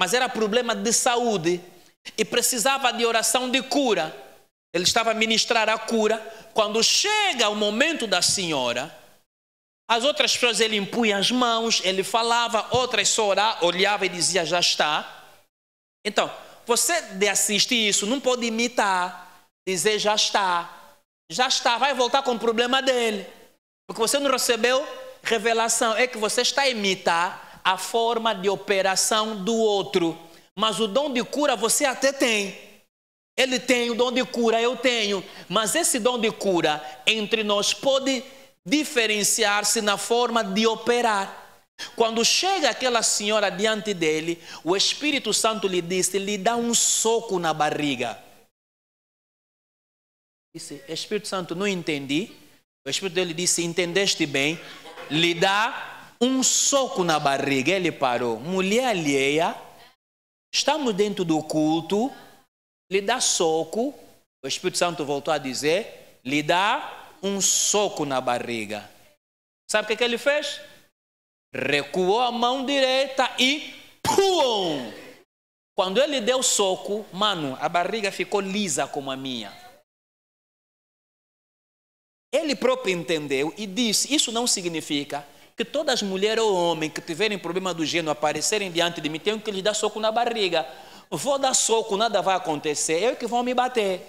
mas era problema de saúde e precisava de oração de cura. Ele estava a ministrar a cura. Quando chega o momento da senhora, as outras pessoas ele impunha as mãos, ele falava, outras só olhava e dizia já está. Então, você de assistir isso não pode imitar. Dizer já está, vai voltar com o problema dele, porque você não recebeu revelação, é que você está a imitar a forma de operação do outro, mas o dom de cura você até tem, ele tem o dom de cura, eu tenho, mas esse dom de cura entre nós pode diferenciar-se na forma de operar. Quando chega aquela senhora diante dele, o Espírito Santo lhe dá um soco na barriga. Disse, Espírito Santo, não entendi. O Espírito dele disse, entendeste bem. Lhe dá um soco na barriga. Ele parou. Mulher alheia, estamos dentro do culto, lhe dá soco. O Espírito Santo voltou a dizer, lhe dá um soco na barriga. Sabe o que ele fez? Recuou a mão direita e pum! Quando ele deu o soco, mano, a barriga ficou lisa como a minha. Ele próprio entendeu e disse, isso não significa que todas as mulheres ou homens que tiverem problema do gênero aparecerem diante de mim, tenham que lhes dar soco na barriga. Vou dar soco, nada vai acontecer, eu que vou me bater.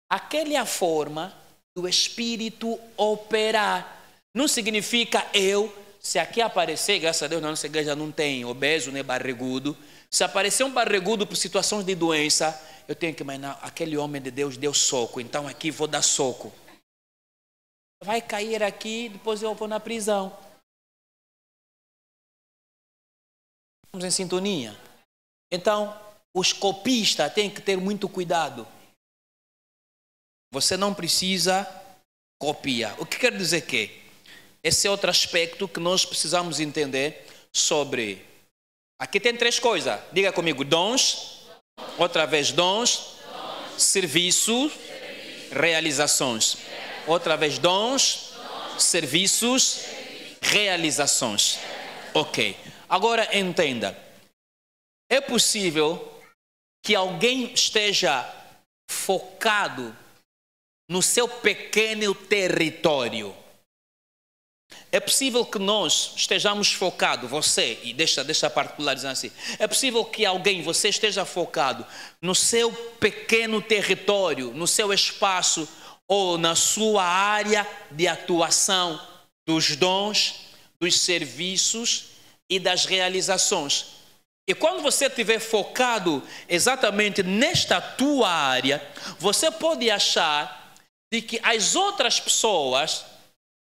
Aquela é a forma do Espírito operar. Não significa se aqui aparecer, graças a Deus, na nossa igreja não tem obeso nem barrigudo. Se aparecer um barrigudo por situações de doença, eu tenho que imaginar, aquele homem de Deus deu soco, então aqui vou dar soco. Vai cair aqui, depois eu vou na prisão. Estamos em sintonia. Então, os copistas têm que ter muito cuidado. Você não precisa copiar. O que quer dizer que? Esse é outro aspecto que nós precisamos entender sobre. Aqui tem três coisas. Diga comigo, dons. Outra vez, dons. Serviços. Realizações. Outra vez, dons, serviços, realizações. Ok. Agora entenda. É possível que alguém esteja focado no seu pequeno território. É possível que nós estejamos focados, você, e deixa particularizar assim. É possível que você esteja focado no seu pequeno território, no seu espaço, ou na sua área de atuação dos dons, dos serviços e das realizações. E quando você estiver focado exatamente nesta tua área, você pode achar de que as outras pessoas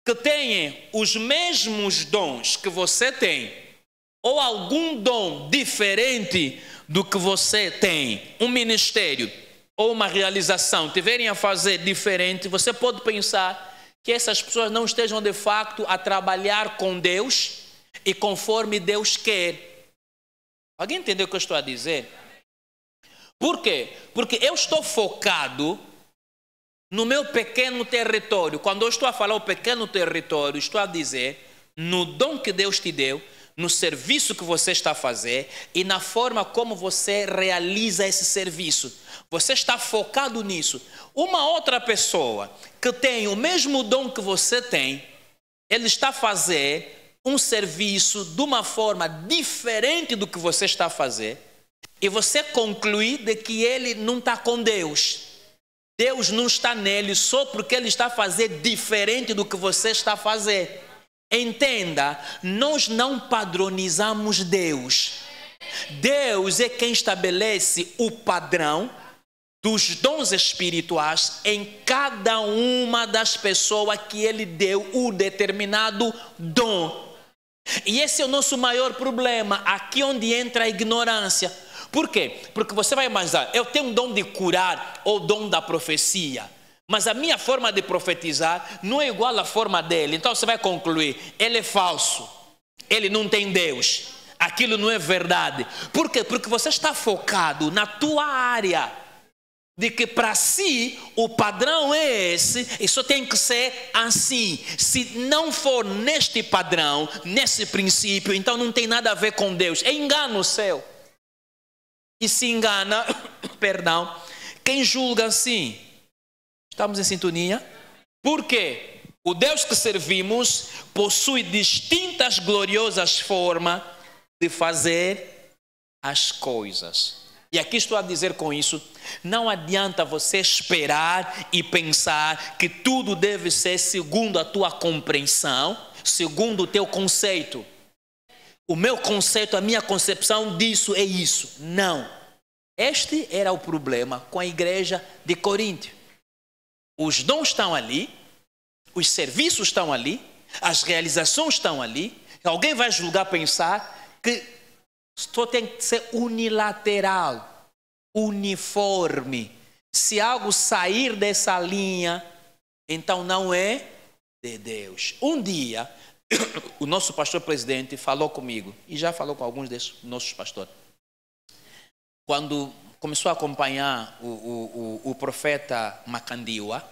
que têm os mesmos dons que você tem, ou algum dom diferente do que você tem, um ministério, ou uma realização, tiverem a fazer diferente, você pode pensar que essas pessoas não estejam de facto a trabalhar com Deus e conforme Deus quer. Alguém entendeu o que eu estou a dizer? Por quê? Porque eu estou focado no meu pequeno território. Quando eu estou a falar o pequeno território, estou a dizer no dom que Deus te deu, no serviço que você está a fazer e na forma como você realiza esse serviço. Você está focado nisso. Uma outra pessoa que tem o mesmo dom que você tem, ele está a fazer um serviço de uma forma diferente do que você está a fazer e você conclui de que ele não está com Deus. Deus não está nele só porque ele está a fazer diferente do que você está a fazer. Entenda, nós não padronizamos Deus. Deus é quem estabelece o padrão dos dons espirituais em cada uma das pessoas que ele deu o determinado dom. E esse é o nosso maior problema, aqui onde entra a ignorância. Por quê? Porque você vai imaginar, eu tenho um dom de curar ou dom da profecia, mas a minha forma de profetizar não é igual à forma dele. Então você vai concluir, ele é falso, ele não tem Deus, aquilo não é verdade. Por quê? Porque você está focado na tua área, de que para si o padrão é esse e só tem que ser assim. Se não for neste padrão, nesse princípio, então não tem nada a ver com Deus. É engano seu. E se engana, perdão, quem julga assim. Estamos em sintonia? Por quê? O Deus que servimos possui distintas gloriosas formas de fazer as coisas. E aqui estou a dizer com isso, não adianta você esperar e pensar que tudo deve ser segundo a tua compreensão, segundo o teu conceito. O meu conceito, a minha concepção disso é isso. Não. Este era o problema com a igreja de Corinto. Os dons estão ali, os serviços estão ali, as realizações estão ali. Alguém vai julgar, pensar que só tem que ser unilateral, uniforme. Se algo sair dessa linha, então não é de Deus. Um dia, o nosso pastor presidente falou comigo, e já falou com alguns desses nossos pastores, quando começou a acompanhar o profeta Macandiwa,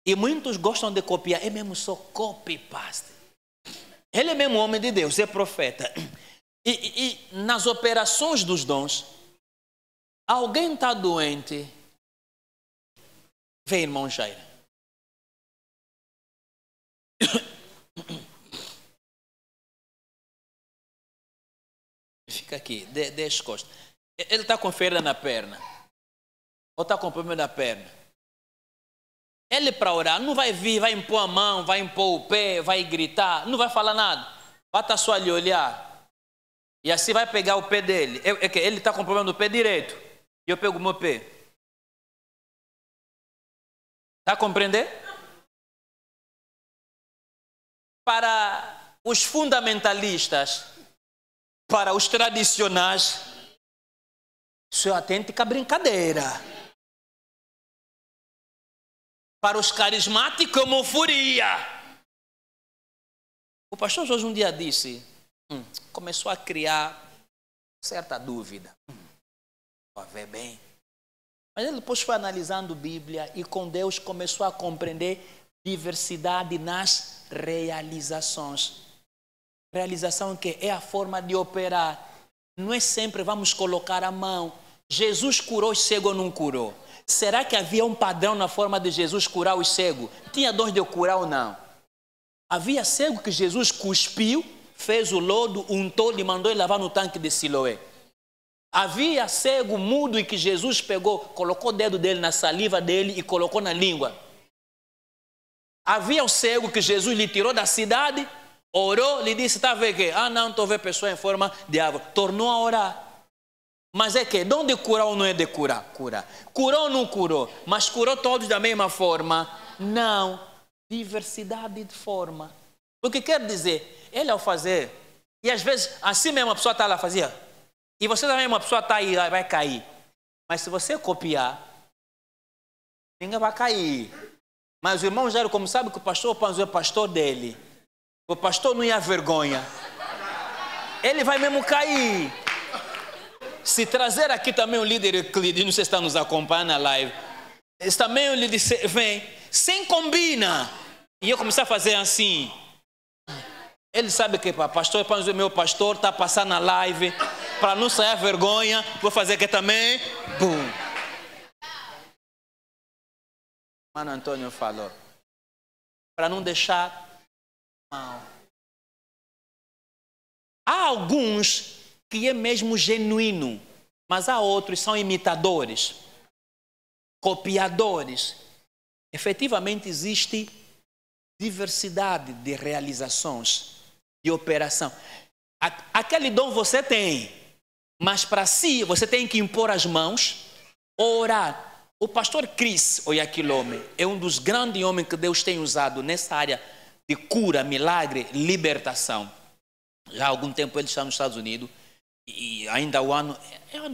e muitos gostam de copiar, é mesmo só copy-paste. Ele é mesmo homem de Deus, é profeta. E nas operações dos dons, alguém está doente, vem, irmão Jair. Fica aqui, dê as costas. Ele está com ferida na perna, ou está com problema na perna. Ele para orar não vai vir, vai impor a mão, vai impor o pé, vai gritar, não vai falar nada. Vai estar só ali olhar. E assim vai pegar o pé dele. Ele está com problema no pé direito. E eu pego o meu pé. Está a compreender? Para os fundamentalistas, para os tradicionais, isso é autêntica brincadeira. Para os carismáticos, homoforia. O pastor Jorge um dia disse, começou a criar certa dúvida. Vai ver bem. Mas ele depois foi analisando a Bíblia e com Deus começou a compreender diversidade nas realizações. Realização que é a forma de operar. Não é sempre vamos colocar a mão. Jesus curou os cegos ou não curou? Será que havia um padrão na forma de Jesus curar os cegos? Tinha dons de curar ou não? Havia cego que Jesus cuspiu, fez o lodo, untou e mandou ele lavar no tanque de Siloé. Havia cego mudo e que Jesus pegou, colocou o dedo dele na saliva dele e colocou na língua. Havia o cego que Jesus lhe tirou da cidade, orou, lhe disse, está a ver que? Ah, não, estou a ver pessoa em forma de árvore. Tornou a orar. Mas é que, de onde curar ou não é de curar? Curar. Curou ou não curou? Mas curou todos da mesma forma? Não. Diversidade de forma. O que quer dizer? Ele ao fazer, e às vezes assim mesmo a pessoa está lá fazia, e você também uma pessoa está aí, vai cair. Mas se você copiar, ninguém vai cair. Mas o irmão Jairo, como sabe que o pastor Panzo é pastor dele, o pastor não ia vergonha, ele vai mesmo cair. Se trazer aqui também o líder Euclides, não sei se está nos acompanhando na live, esse também o líder vem, sem combina. E eu comecei a fazer assim. Ele sabe que o pastor Panzo é meu pastor, está passando na live, para não sair vergonha, vou fazer aqui também. Bum. Mano Antônio falou, para não deixar mal. Há alguns que é mesmo genuíno, mas há outros que são imitadores, copiadores. Efetivamente existe diversidade de realizações, de operação. Aquele dom você tem, mas para si você tem que impor as mãos, orar. O pastor Chris Oyakhilome é um dos grandes homens que Deus tem usado nessa área de cura, milagre, libertação. Já há algum tempo ele está nos Estados Unidos e ainda o ano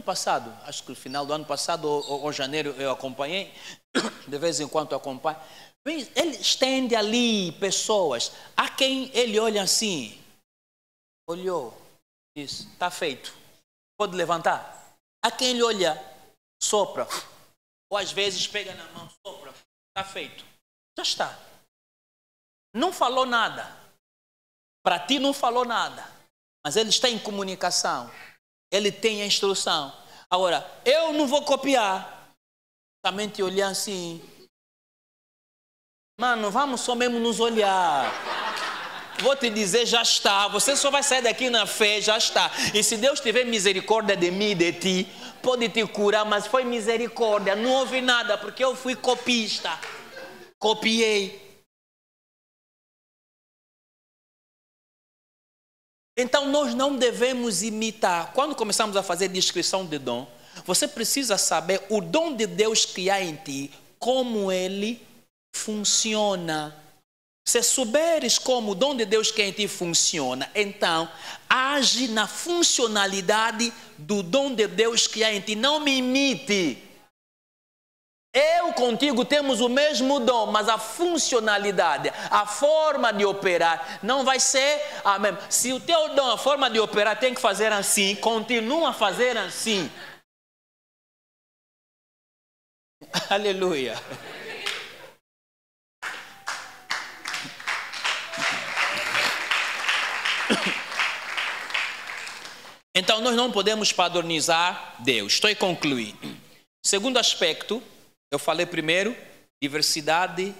passado, acho que no final do ano passado ou janeiro eu acompanhei, de vez em quando eu acompanho. Ele estende ali pessoas a quem ele olha assim, olhou, diz, está feito, pode levantar. A quem ele olha, sopra, ou às vezes pega na mão, sopra, está feito, já está. Não falou nada, para ti não falou nada, mas ele está em comunicação, ele tem a instrução. Agora, eu não vou copiar, também te olhar assim, mano, vamos só mesmo nos olhar. Vou te dizer, já está. Você só vai sair daqui na fé, já está. E se Deus tiver misericórdia de mim e de ti, pode te curar, mas foi misericórdia. Não houve nada, porque eu fui copista. Copiei. Então nós não devemos imitar. Quando começamos a fazer descrição de dom, você precisa saber o dom de Deus que há em ti, como ele funciona. Se souberes como o dom de Deus que em ti funciona, então age na funcionalidade do dom de Deus que há em ti. Não me imite. Eu contigo temos o mesmo dom, mas a funcionalidade, a forma de operar não vai ser a mesma. Se o teu dom, a forma de operar tem que fazer assim, continua a fazer assim. Aleluia. Então nós não podemos padronizar Deus. Estou a concluir. Segundo aspecto, eu falei primeiro, diversidade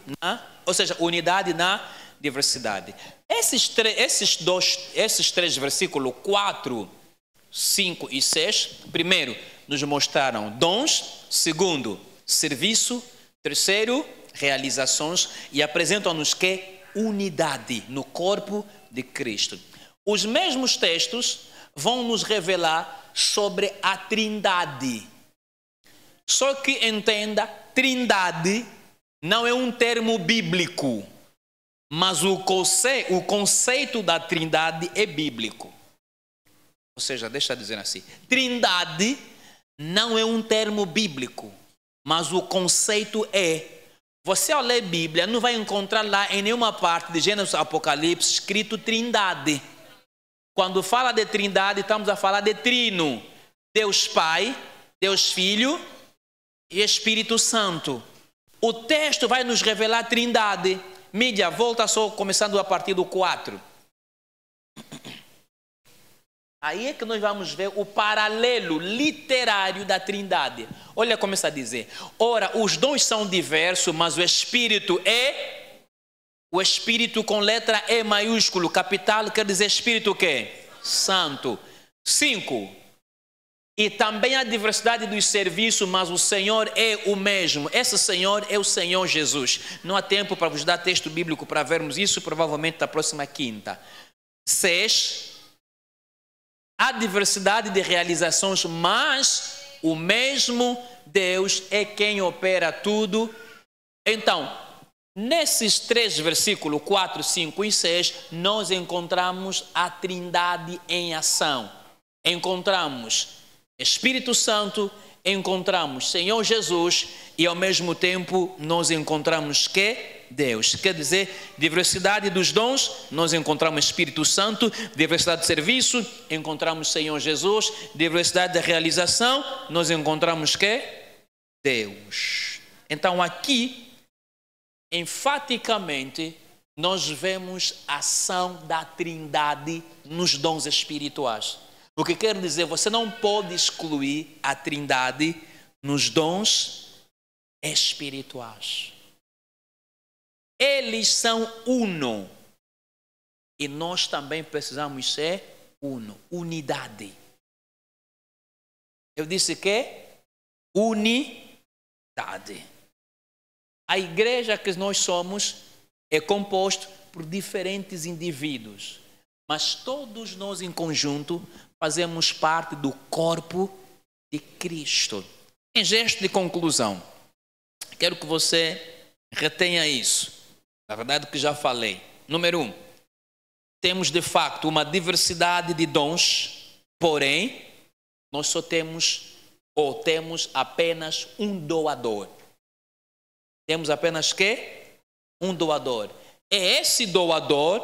ou seja, unidade na diversidade. Esses três versículos 4, 5 e 6, primeiro, nos mostraram dons, segundo, serviço, terceiro, realizações e apresentam-nos que unidade no corpo de Cristo. Os mesmos textos vão nos revelar sobre a Trindade. Só que entenda, Trindade não é um termo bíblico, mas o conceito da Trindade é bíblico. Ou seja, deixa eu dizer assim, Trindade não é um termo bíblico, mas o conceito é. Você ao ler Bíblia não vai encontrar lá em nenhuma parte de Gênesis Apocalipse escrito Trindade. Quando fala de Trindade, estamos a falar de Trino. Deus Pai, Deus Filho e Espírito Santo. O texto vai nos revelar Trindade. Mídia, volta só começando a partir do 4. Aí é que nós vamos ver o paralelo literário da Trindade. Olha como está a dizer. Ora, os dons são diversos, mas o Espírito é... O Espírito com letra E maiúsculo, capital, quer dizer Espírito o quê? Santo. 5. E também há diversidade dos serviços, mas o Senhor é o mesmo. Esse Senhor é o Senhor Jesus. Não há tempo para vos dar texto bíblico para vermos isso, provavelmente na próxima quinta. 6. Há diversidade de realizações, mas o mesmo Deus é quem opera tudo. Então, nesses três versículos, 4, 5 e 6, nós encontramos a Trindade em ação. Encontramos Espírito Santo, encontramos Senhor Jesus e ao mesmo tempo nós encontramos que Deus. Quer dizer, diversidade dos dons, nós encontramos Espírito Santo, diversidade de serviço, encontramos Senhor Jesus, diversidade de realização, nós encontramos que Deus. Então aqui, enfaticamente, nós vemos a ação da Trindade nos dons espirituais. O que quer dizer, você não pode excluir a Trindade nos dons espirituais. Eles são uno. E nós também precisamos ser Uno, unidade. Eu disse que unidade. A igreja que nós somos é composta por diferentes indivíduos, mas todos nós em conjunto fazemos parte do corpo de Cristo. Em gesto de conclusão, quero que você retenha isso. Na verdade, que já falei. Número 1, temos de facto uma diversidade de dons, porém, nós só temos apenas um doador. Temos apenas que um doador. É esse doador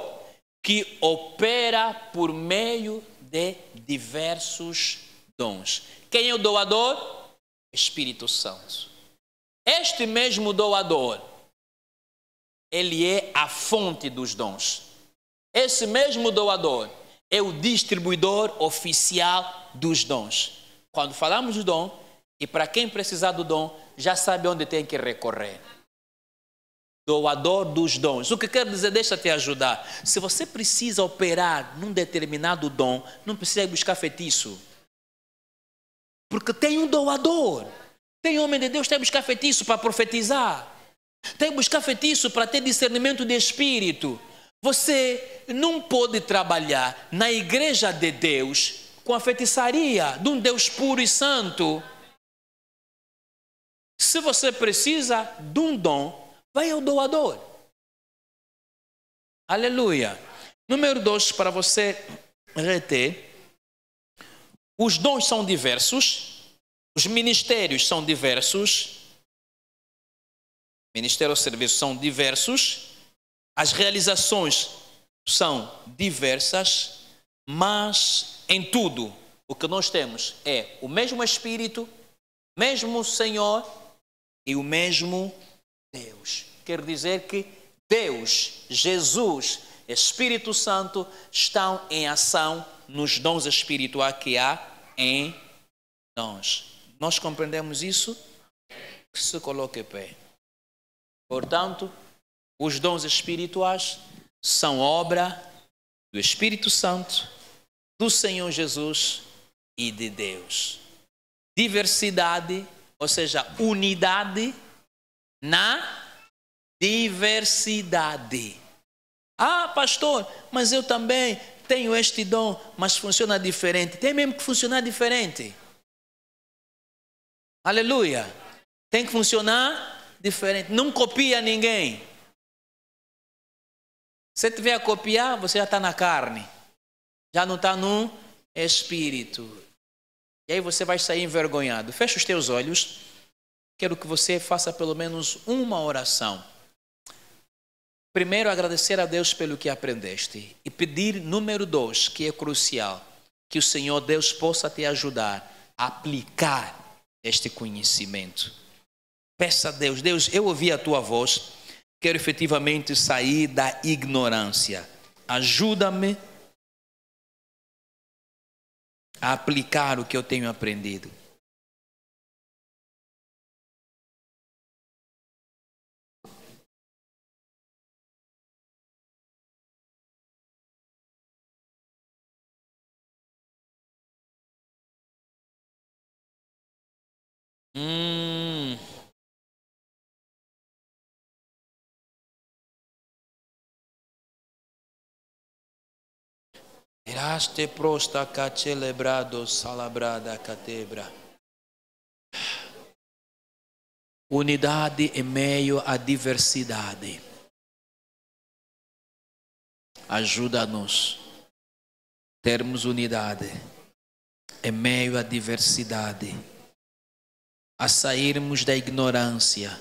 que opera por meio de diversos dons. Quem é o doador? Espírito Santo. Este mesmo doador, ele é a fonte dos dons. Esse mesmo doador é o distribuidor oficial dos dons. Quando falamos do dom, e para quem precisar do dom, já sabe onde tem que recorrer. Doador dos dons. O que quer dizer, deixa eu te ajudar. Se você precisa operar num determinado dom, não precisa buscar feitiço. Porque tem um doador. Tem homem de Deus que tem que buscar feitiço para profetizar. Tem que buscar feitiço para ter discernimento de espírito. Você não pode trabalhar na igreja de Deus com a feitiçaria de um Deus puro e santo. Se você precisa de um dom, vai ao doador. Aleluia. Número 2, para você reter. Os dons são diversos. Os ministérios são diversos. Ministério ou serviço são diversos. As realizações são diversas. Mas em tudo, o que nós temos é o mesmo Espírito, mesmo Senhor e o mesmo Deus. Quer dizer que Deus, Jesus, Espírito Santo estão em ação nos dons espirituais que há em nós. Nós compreendemos isso? Que se coloque em pé. Portanto, os dons espirituais são obra do Espírito Santo, do Senhor Jesus e de Deus. Diversidade, ou seja, unidade na diversidade. Ah, pastor, mas eu também tenho este dom, mas funciona diferente. Tem mesmo que funcionar diferente. Aleluia. Tem que funcionar diferente. Não copia ninguém. Se tiver a copiar, você já está na carne. Já não está no espírito. E aí você vai sair envergonhado. Fecha os teus olhos. Quero que você faça pelo menos uma oração. Primeiro, agradecer a Deus pelo que aprendeste. E pedir, número 2, que é crucial, que o Senhor Deus possa te ajudar a aplicar este conhecimento. Peça a Deus. Deus, eu ouvi a tua voz. Quero efetivamente sair da ignorância. Ajuda-me a aplicar o que eu tenho aprendido. Eraste prosta ca celebrado salabrada catebra. Unidade em meio à diversidade. Ajuda-nos a termos unidade em meio à diversidade, a sairmos da ignorância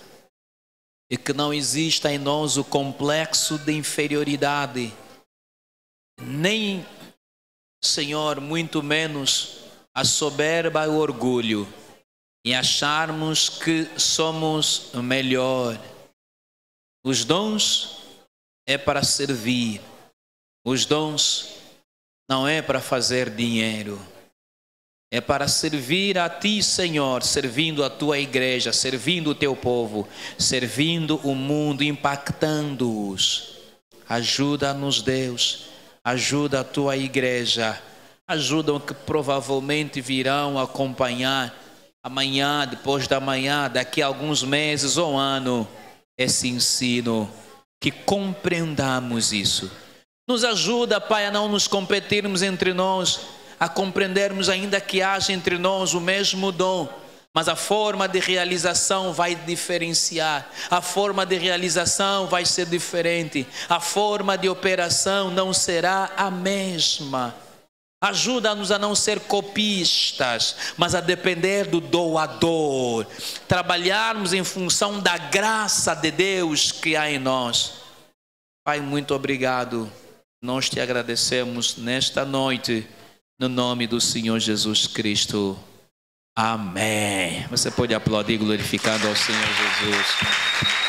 e que não exista em nós o complexo de inferioridade, nem, Senhor, muito menos a soberba e o orgulho, e acharmos que somos melhor. Os dons é para servir. Os dons não é para fazer dinheiro. É para servir a Ti, Senhor, servindo a Tua igreja, servindo o Teu povo, servindo o mundo, impactando-os. Ajuda-nos, Deus. Ajuda a Tua igreja ajudam que provavelmente virão acompanhar amanhã, depois da manhã, daqui a alguns meses ou ano, esse ensino, que compreendamos isso. Nos ajuda, Pai, a não nos competirmos entre nós, a compreendermos ainda que haja entre nós o mesmo dom, mas a forma de realização vai diferenciar, a forma de realização vai ser diferente, a forma de operação não será a mesma. Ajuda-nos a não ser copistas, mas a depender do doador, trabalharmos em função da graça de Deus que há em nós. Pai, muito obrigado, nós te agradecemos nesta noite, no nome do Senhor Jesus Cristo. Amém. Você pode aplaudir glorificando ao Senhor Jesus.